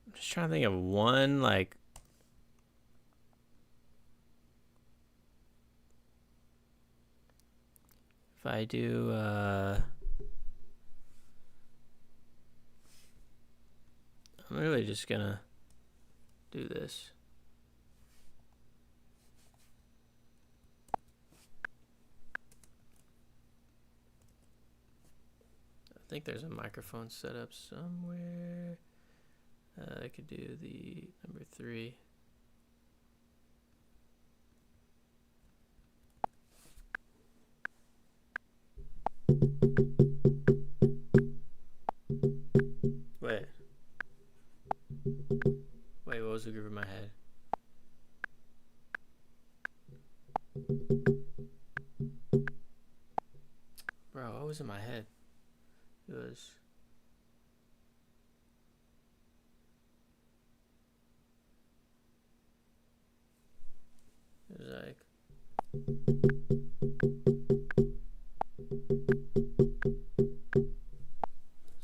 I'm just trying to think of one, like, if I do, I'm really just gonna do this. I think there's a microphone set up somewhere. I could do the number 3. Wait, what was the group in my head? Bro, what was in my head? It was... It was like...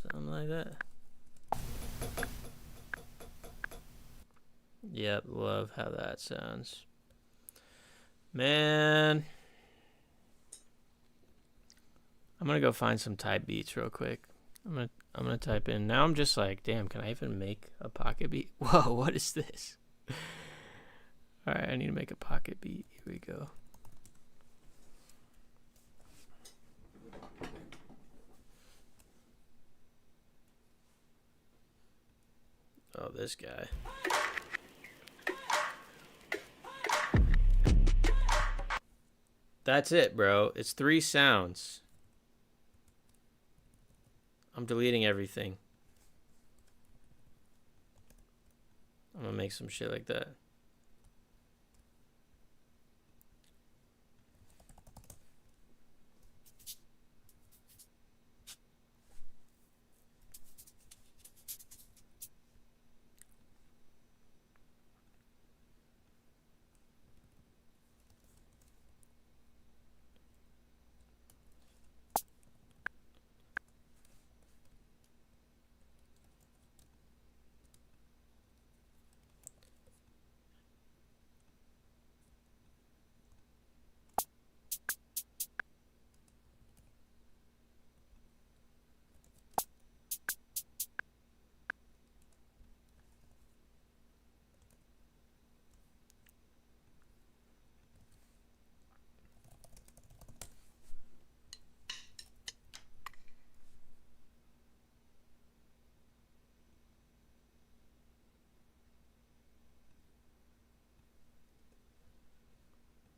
something like that. Yep, love how that sounds. Man. I'm gonna go find some type beats real quick. I'm gonna type in. Now I'm just like, damn, can I even make a pocket beat? Whoa, what is this? Alright, I need to make a pocket beat. Here we go. Oh, this guy. That's it, bro. It's 3 sounds. I'm deleting everything. I'm gonna make some shit like that.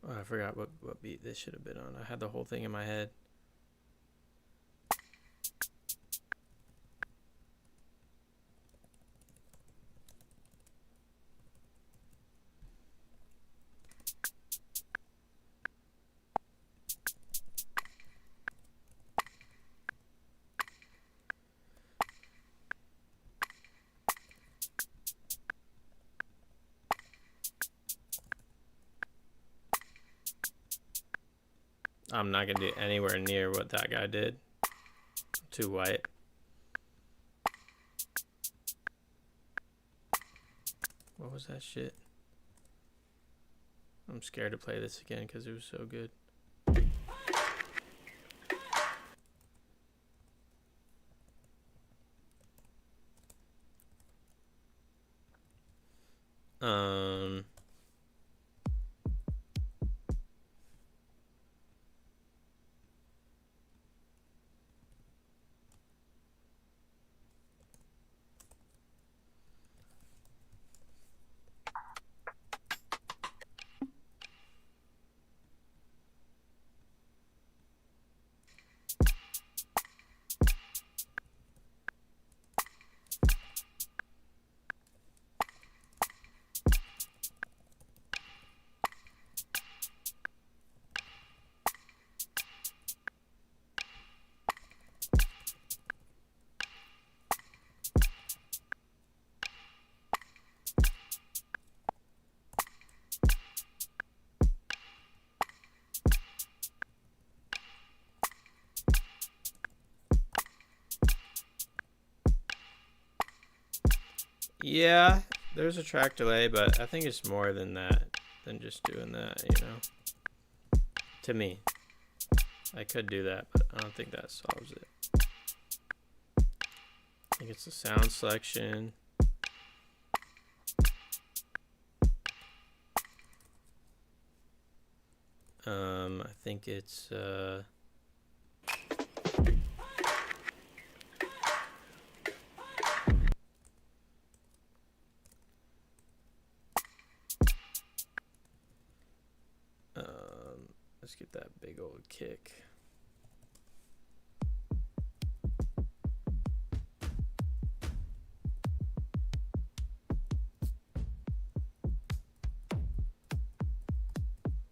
Oh, I forgot what beat this should have been on. I had the whole thing in my head. I'm not gonna do anywhere near what that guy did. Too white. What was that shit? I'm scared to play this again because it was so good. Yeah, there's a track delay, but I think it's more than that, than just doing that, you know. To me. I could do that, but I don't think that solves it. I think it's the sound selection. I think it's let's get that big old kick.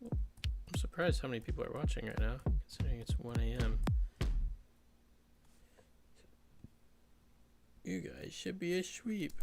I'm surprised how many people are watching right now, considering it's 1 a.m. You guys should be asleep.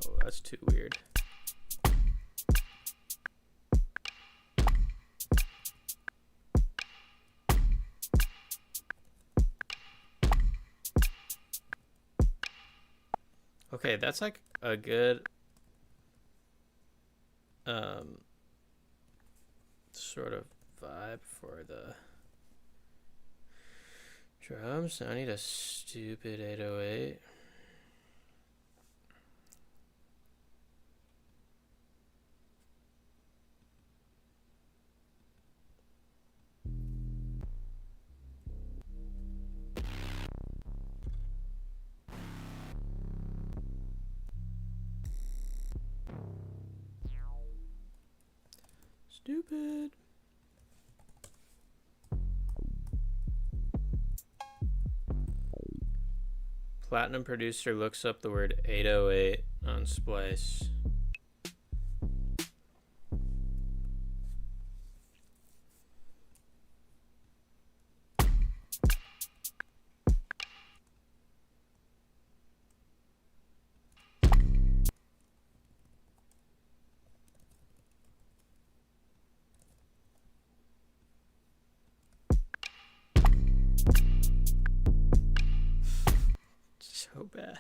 Oh, that's too weird. Okay, that's like a good sort of vibe for the drums. I need a stupid 808. Stupid. Platinum producer looks up the word 808 on Splice. So bad.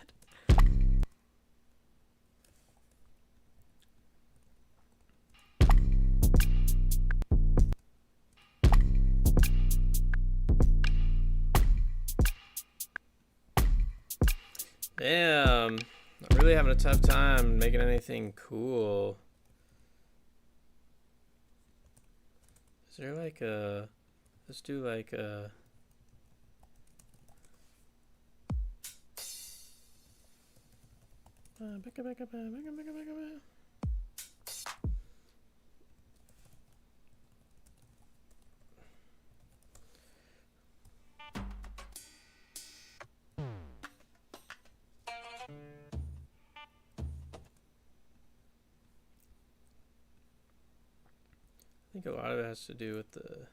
Damn, I'm really having a tough time making anything cool. Is there like a, let's do like a, back up. I think a lot of it has to do with the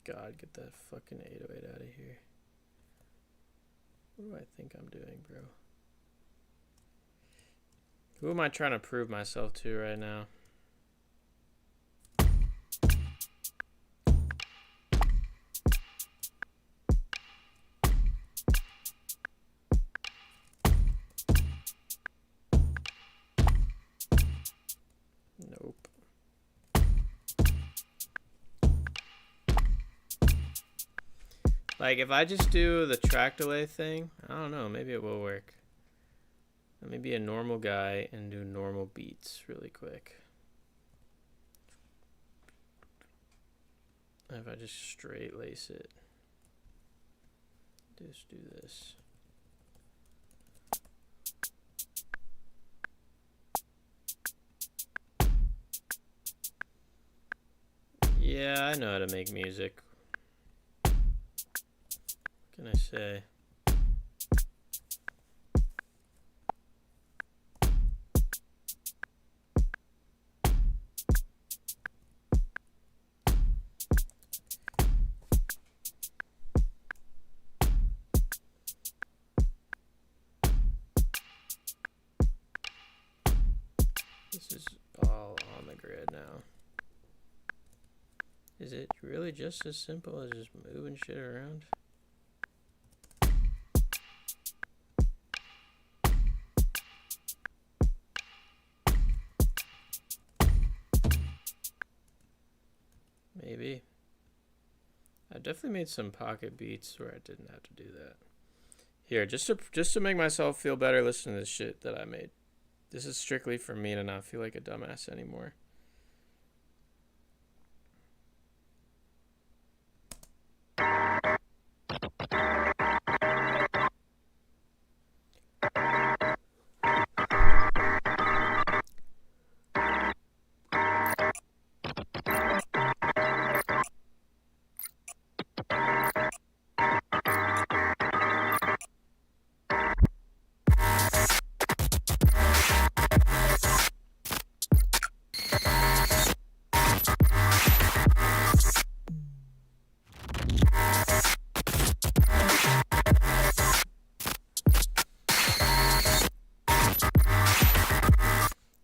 God, get that fucking 808 out of here. What do I think I'm doing, bro? Who am I trying to prove myself to right now? Nope. Like, if I just do the track delay thing, I don't know, maybe it will work. Let me be a normal guy and do normal beats really quick. if I just straight lace it? Just do this. Yeah, I know how to make music. What can I say? This is all on the grid now. Is it really just as simple as just moving shit around? Maybe. I definitely made some pocket beats where I didn't have to do that. Here, just to make myself feel better listening to this shit that I made. This is strictly for me to not feel like a dumbass anymore.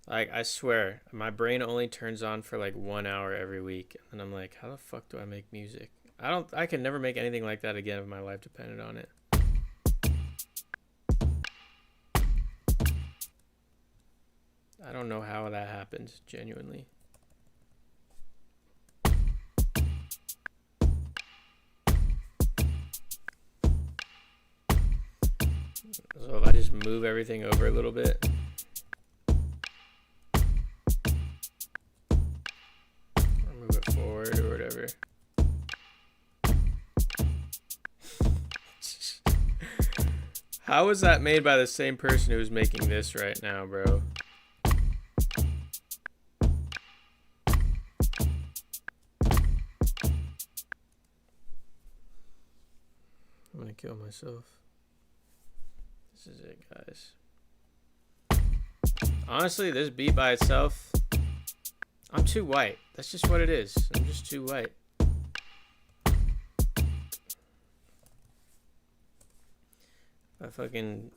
Like, I swear, my brain only turns on for like 1 hour every week, and I'm like, how the fuck do I make music? I can never make anything like that again if my life depended on it. I don't know how that happened, genuinely. So if I just move everything over a little bit. Move it forward or whatever. How was that made by the same person who's making this right now, bro? I'm gonna kill myself. This is it, guys. Honestly, this beat by itself, I'm too white. That's just what it is. I'm just too white. I fucking...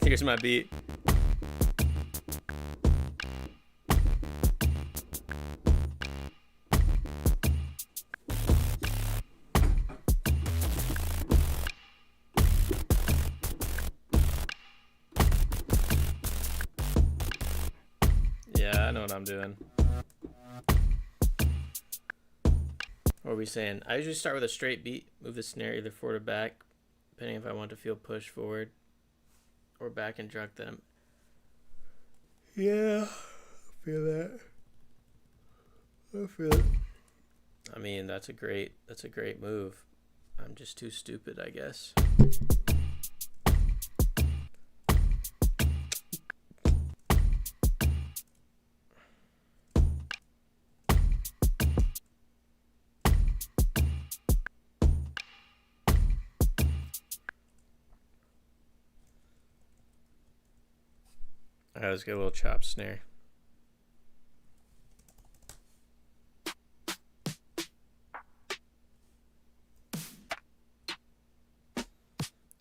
Here's my beat. Yeah, I know what I'm doing. What are we saying? I usually start with a straight beat, move the snare either forward or back, depending if I want to feel push forward or back and drag them. Yeah, I feel that. I feel it. I mean, that's a great move. I'm just too stupid, I guess. Alright, let's get a little chop snare.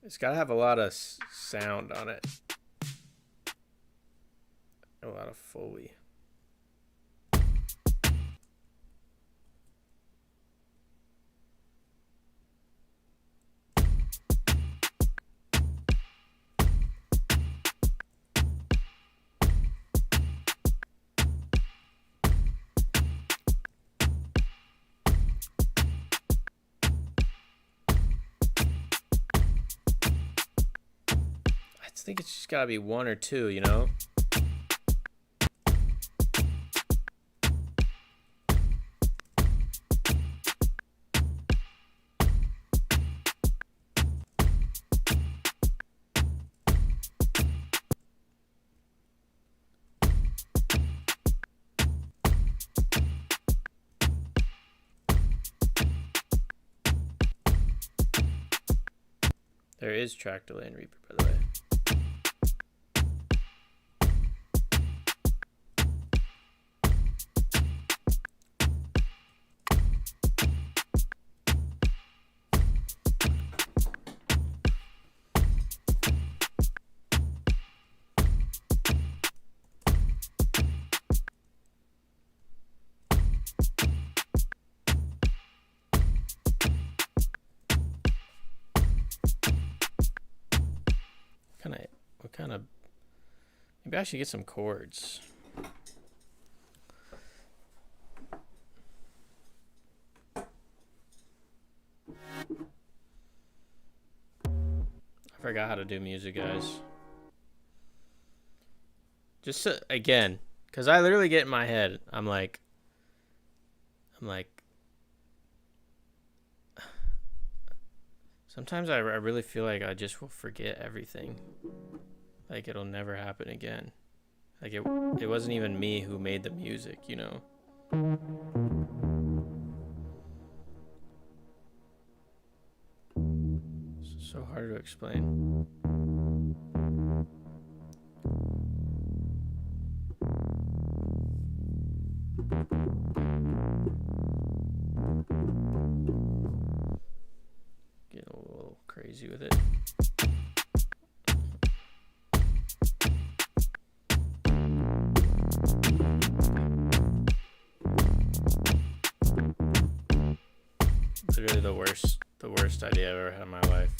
It's gotta have a lot of sound on it. A lot of Foley. just think it's just gotta be one or two, you know? There is track delay in Reaper, by the way. What kind of... Maybe I should get some chords. I forgot how to do music, guys. Just again, because I literally get in my head. I'm like... Sometimes I really feel like I just will forget everything. Like it'll never happen again. Like it wasn't even me who made the music, you know? It's so hard to explain. Getting a little crazy with it. Literally the worst idea I've ever had in my life.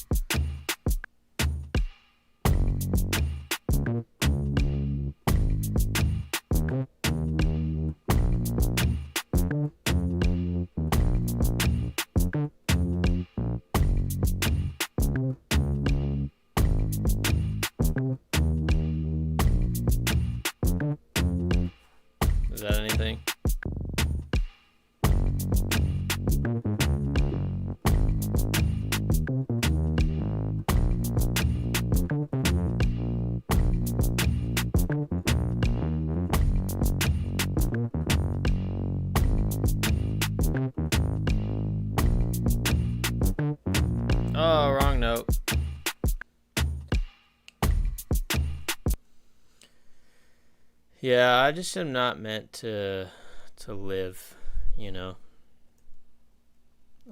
Is that anything? Oh, wrong note. Yeah, I just am not meant to live, you know.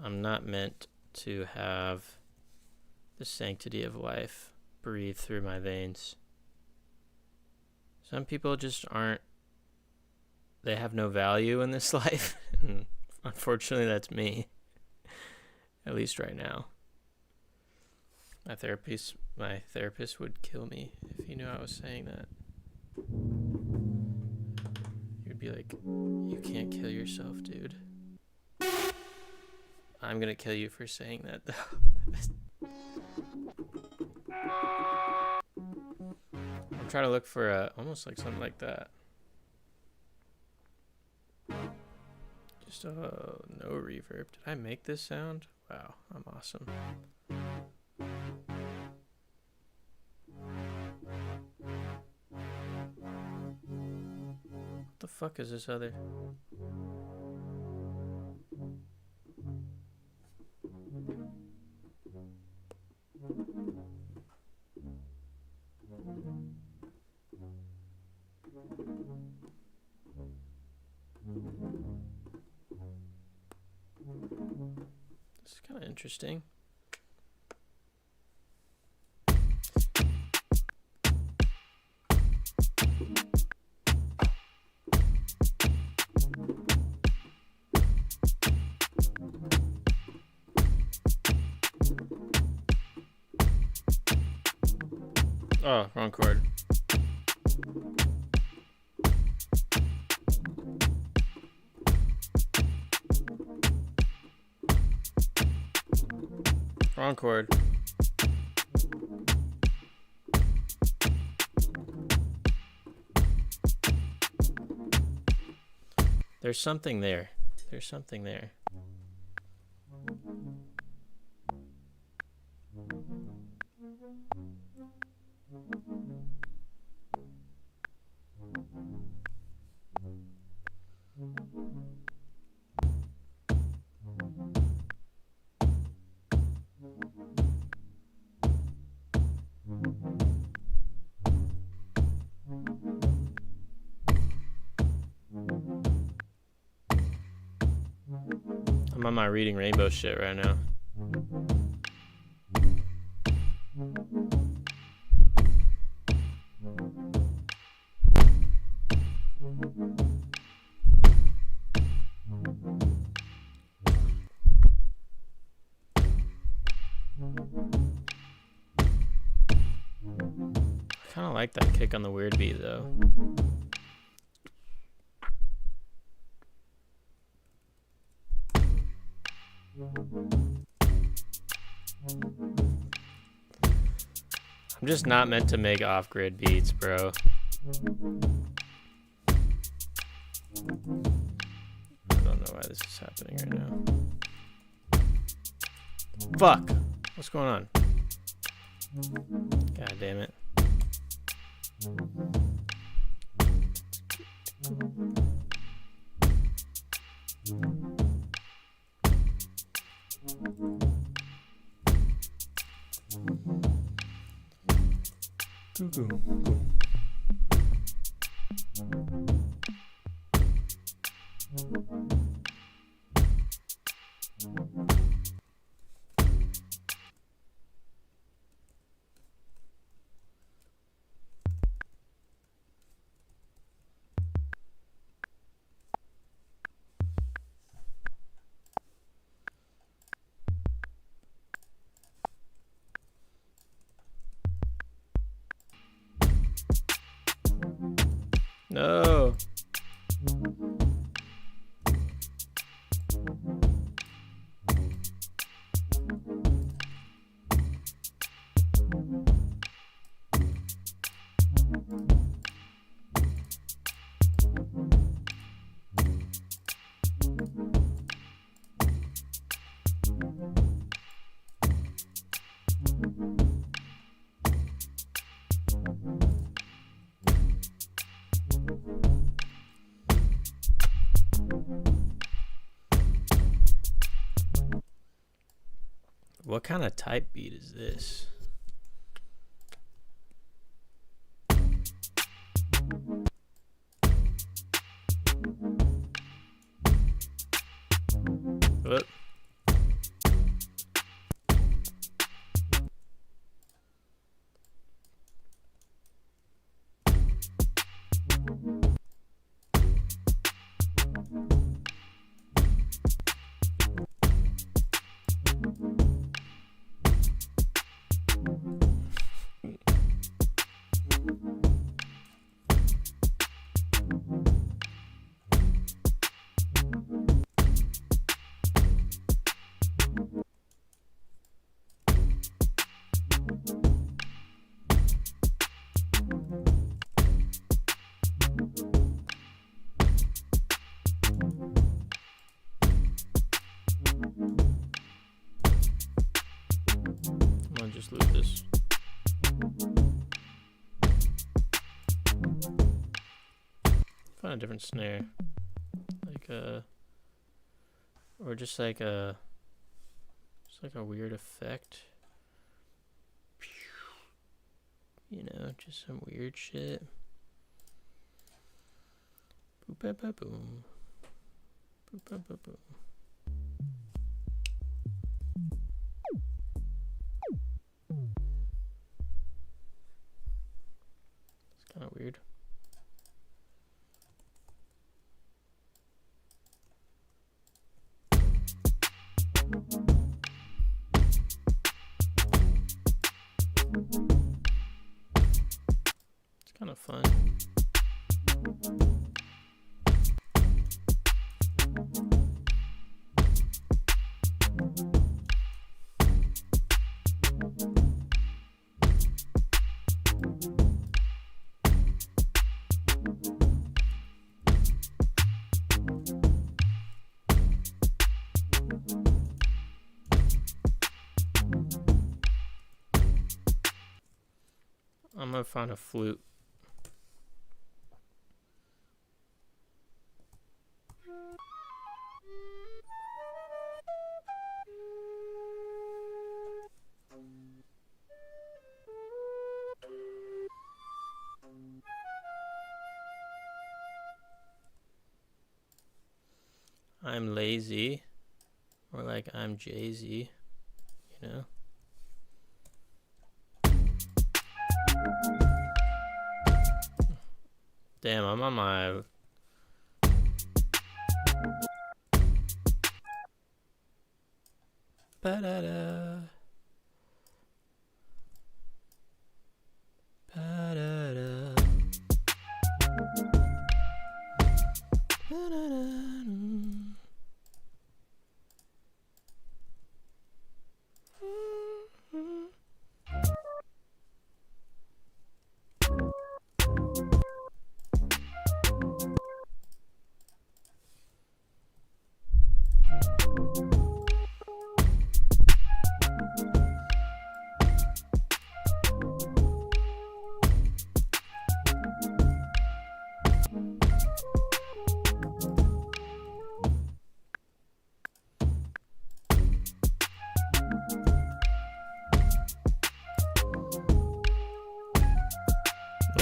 I'm not meant to have the sanctity of life breathe through my veins. Some people just aren't, they have no value in this life. And unfortunately, that's me. At least right now. My therapist would kill me if he knew I was saying that. He would be like, "You can't kill yourself, dude." I'm gonna kill you for saying that, though. I'm trying to look for almost like something like that. Just no reverb. Did I make this sound? Wow, I'm awesome. What the fuck is this other? This is kind of interesting. Oh, wrong chord. Wrong chord. There's something there. There's something there. I'm on my Reading Rainbow shit right now. I kind of like that kick on the weird beat though. I'm just not meant to make off-grid beats, bro. I don't know why this is happening right now. Fuck! What's going on? God damn it. No. What kind of type beat is this? What? Just loot this. Find a different snare, like or just like a weird effect. You know, just some weird shit. Boop ba ba boom. Boop ba ba boom. Kind of weird. It's kind of fun. I'm gonna find a flute. I'm lazy, or like I'm Jay-Z, you know? Damn, I'm on my... Ba-da-da. Ba-da-da. Ba-da-da.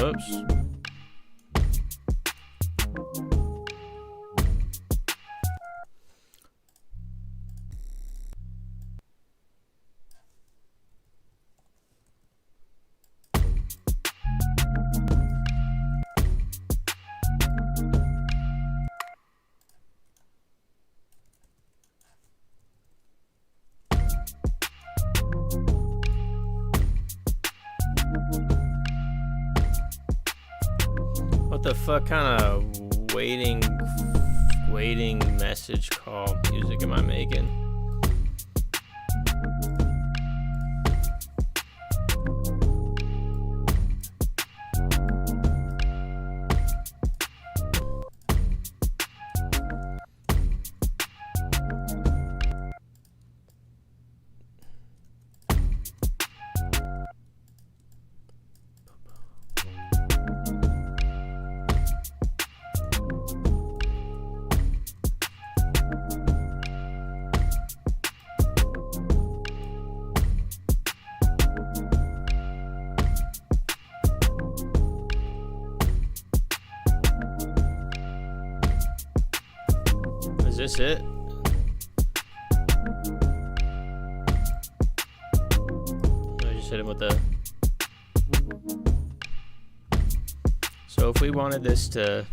Whoops. What the fuck kind of waiting message call music am I making? Is this it? I just hit him with the... So if we wanted this to...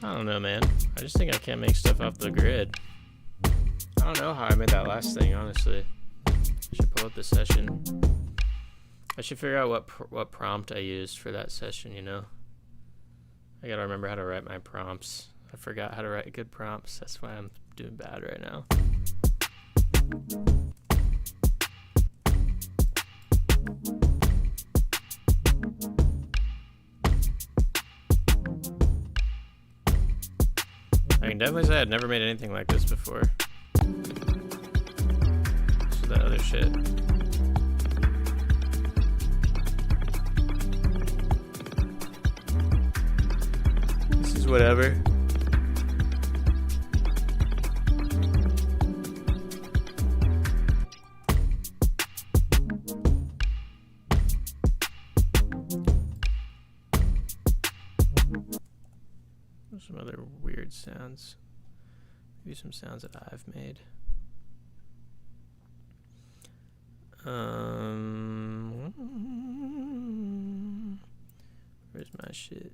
I don't know, man. I just think I can't make stuff off the grid. I don't know how I made that last thing, honestly. I should pull up the session. I should figure out what prompt I used for that session, you know? I gotta remember how to write my prompts. I forgot how to write good prompts. That's why I'm doing bad right now. I can definitely say I'd never made anything like this before. So that other shit. This is whatever. Some other weird sounds. Maybe some sounds that I've made. Where's my shit?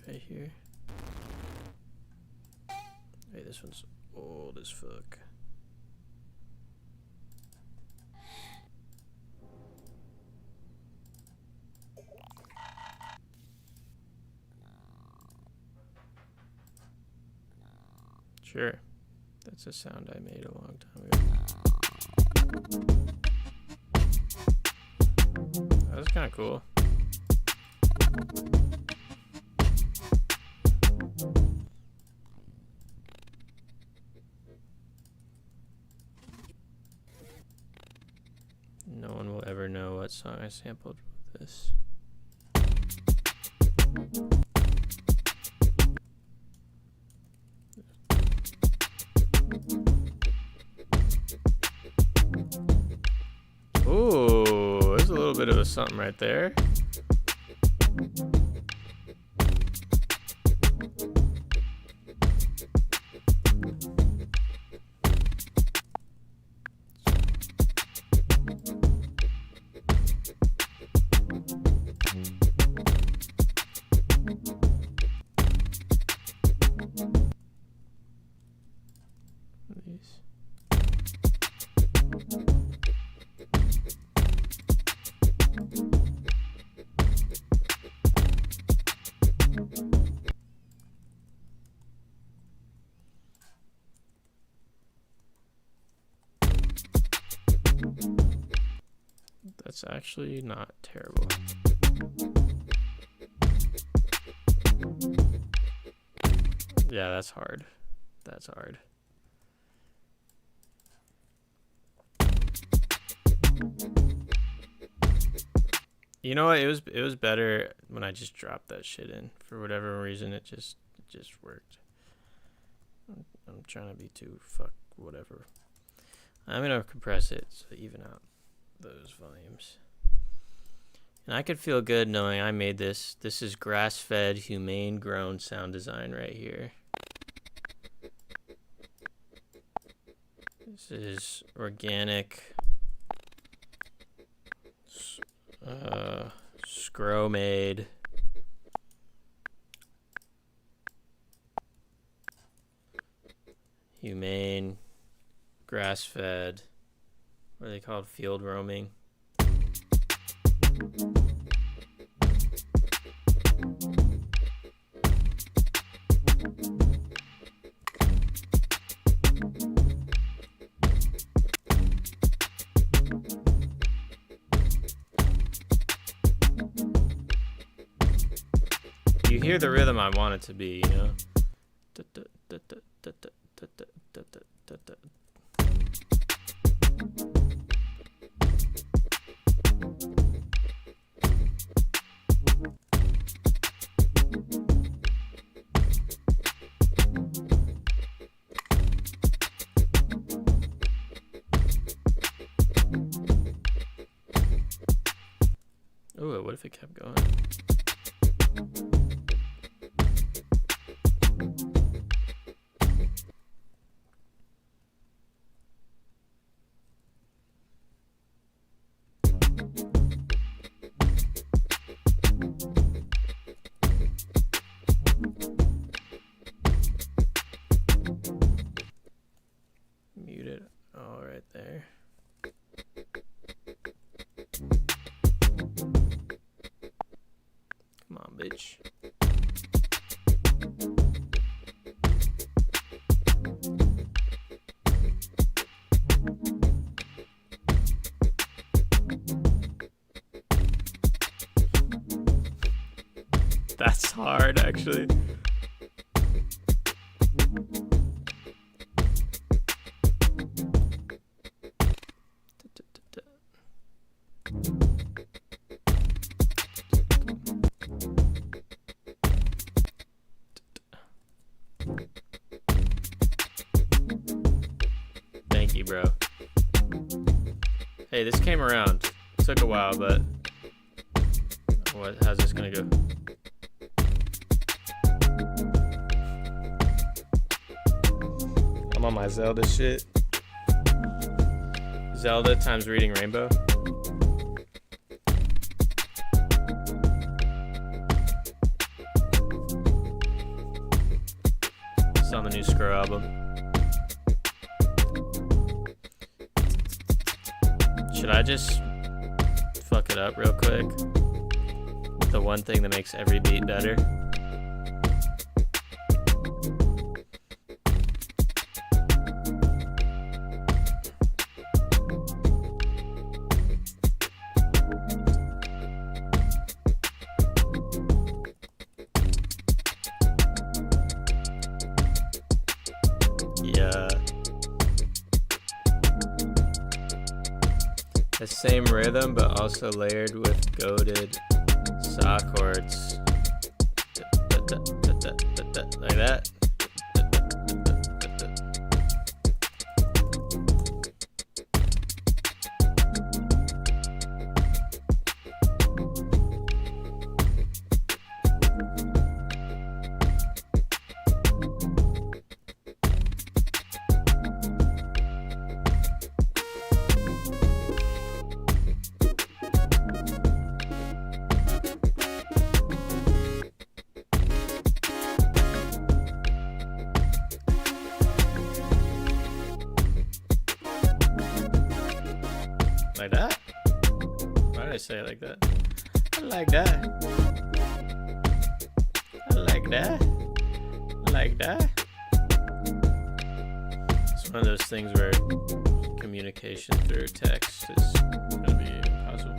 Right here. Hey, this one's old as fuck. Sure. That's a sound I made a long time ago. That was kind of cool. No one will ever know what song I sampled with this. Ooh, there's a little bit of a something right there. These. That's actually not terrible. Yeah, that's hard. That's hard. You know what? It was better when I just dropped that shit in. For whatever reason, it just worked. I'm trying to be too whatever. I'm gonna compress it to even out those volumes. And I could feel good knowing I made this. This is grass-fed, humane-grown sound design right here. This is organic, Scro-made, humane, grass-fed. What are they called? Field roaming. You hear the rhythm I want it to be, you know? Ooh, what if it kept going? Mute it all right there. Come on, bitch. That's hard, actually. Thank you, bro. Hey, this came around. It took a while, but how's this gonna go? I'm on my Zelda shit. Zelda times Reading Rainbow. It's on the new Scro album. Should I just fuck it up real quick? The one thing that makes every beat better. same rhythm, but also layered with goated saw chords. Like that. Like that? Why did I say it like that? I like that. I like that. I like that. It's one of those things where communication through text is gonna be impossible.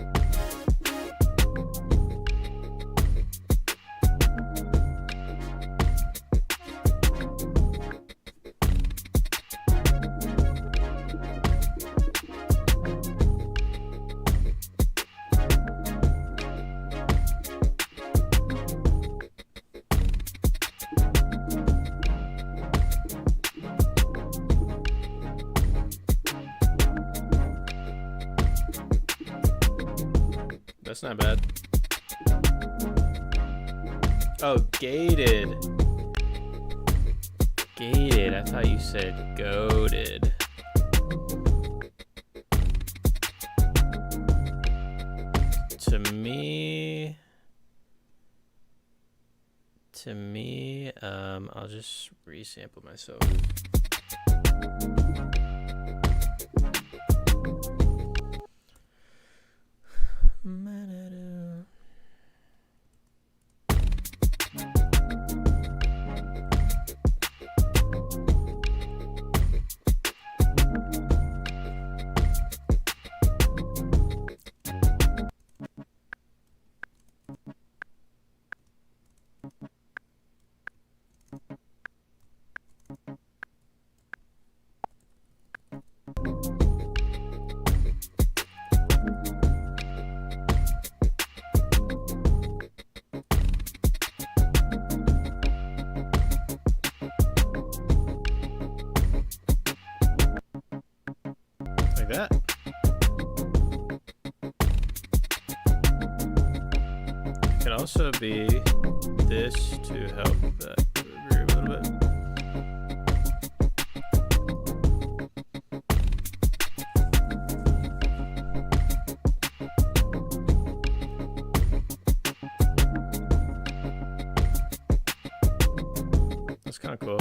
That's not bad. Oh, gated. Gated. I thought you said goated. To me, I'll just resample myself. Like that. It can also be this to help that groove a little bit. That's kind of cool.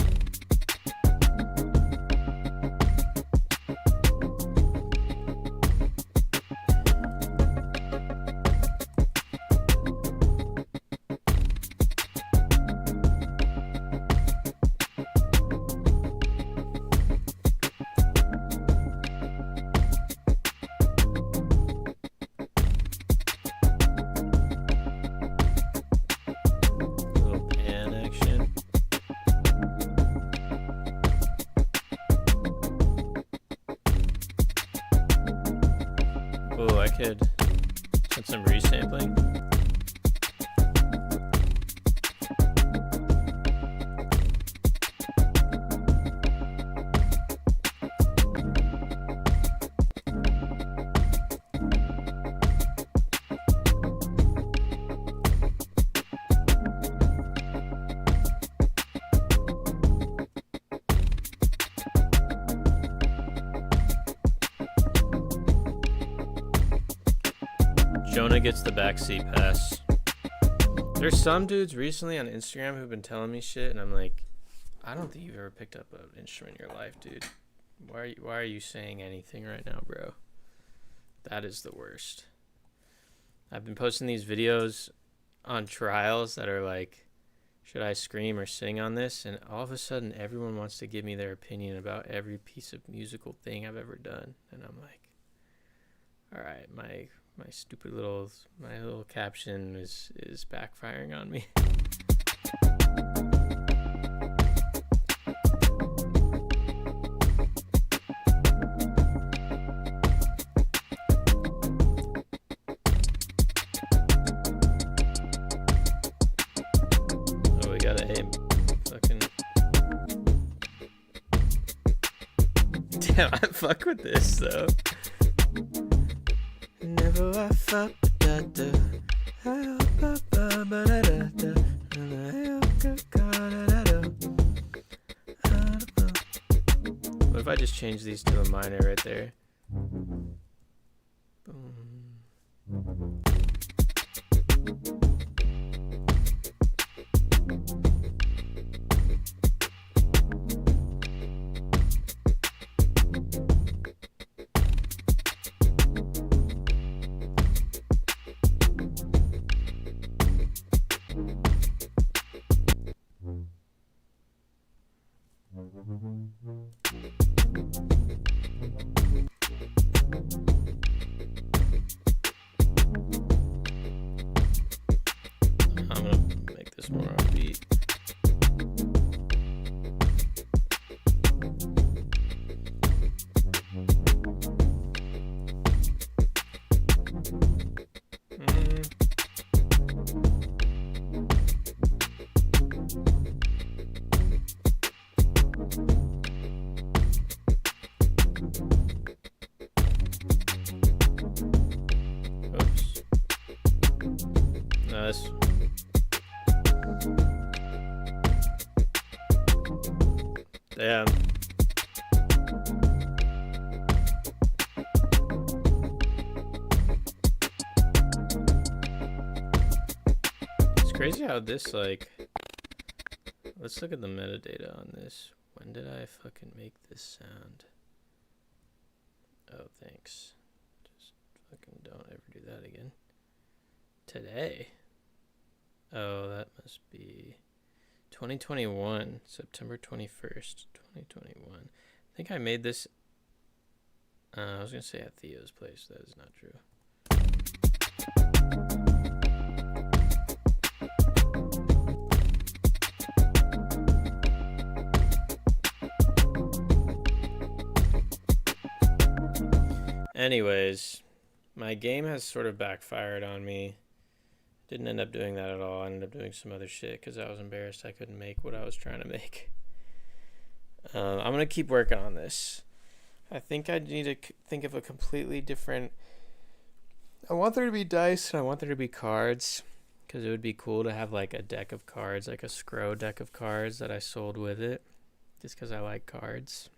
Oh, I could put some resampling. Jonah gets the backseat pass. There's some dudes recently on Instagram who've been telling me shit, and I'm like, I don't think you've ever picked up an instrument in your life, dude. Why are you saying anything right now, bro? That is the worst. I've been posting these videos on trials that are like, should I scream or sing on this? And all of a sudden, everyone wants to give me their opinion about every piece of musical thing I've ever done. And I'm like, all right, my stupid little caption is backfiring on me. Same. Fucking. Damn, I fuck with this though. Never I fuck da da. What if I just change these to a minor right there? Boom. I'm gonna make this more upbeat. Oops. Nice. Damn. It's crazy how this, like, let's look at the metadata on this. When did I fucking make this sound? Oh, thanks. Just fucking don't ever do that again. Today. Oh, that must be 2021, September 21st, 2021. I think I made this, I was going to say at Theo's place. That is not true. Anyways, my game has sort of backfired on me. Didn't end up doing that at all. I ended up doing some other shit because I was embarrassed I couldn't make what I was trying to make. I'm going to keep working on this. I think I need to think of a completely different... I want there to be dice and I want there to be cards because it would be cool to have like a deck of cards, like a Scro deck of cards that I sold with it just because I like cards.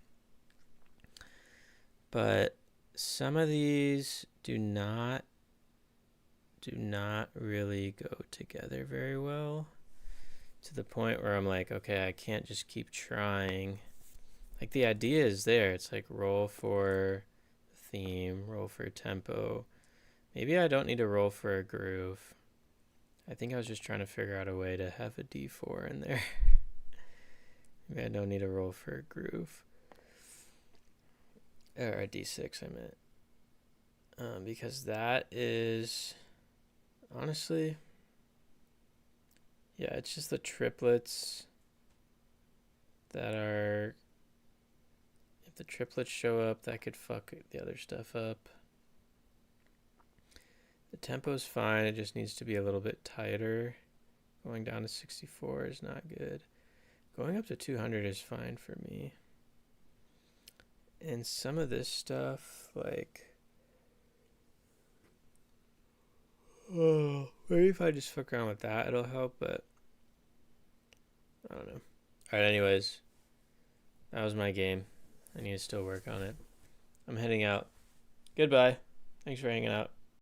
But some of these do not really go together very well, to the point where I'm like, okay, I can't just keep trying. Like, the idea is there. It's like roll for theme, roll for tempo. Maybe I don't need to roll for a groove. I think I was just trying to figure out a way to have a D4 in there. Maybe I don't need to roll for a groove. Or a D6, I meant. Because that is... honestly, yeah, it's just the triplets that are, if the triplets show up, that could fuck the other stuff up. The tempo's fine, it just needs to be a little bit tighter. Going down to 64 is not good. Going up to 200 is fine for me. And some of this stuff, like... oh, maybe if I just fuck around with that, it'll help, but I don't know. Alright, anyways, that was my game. I need to still work on it. I'm heading out. Goodbye. Thanks for hanging out.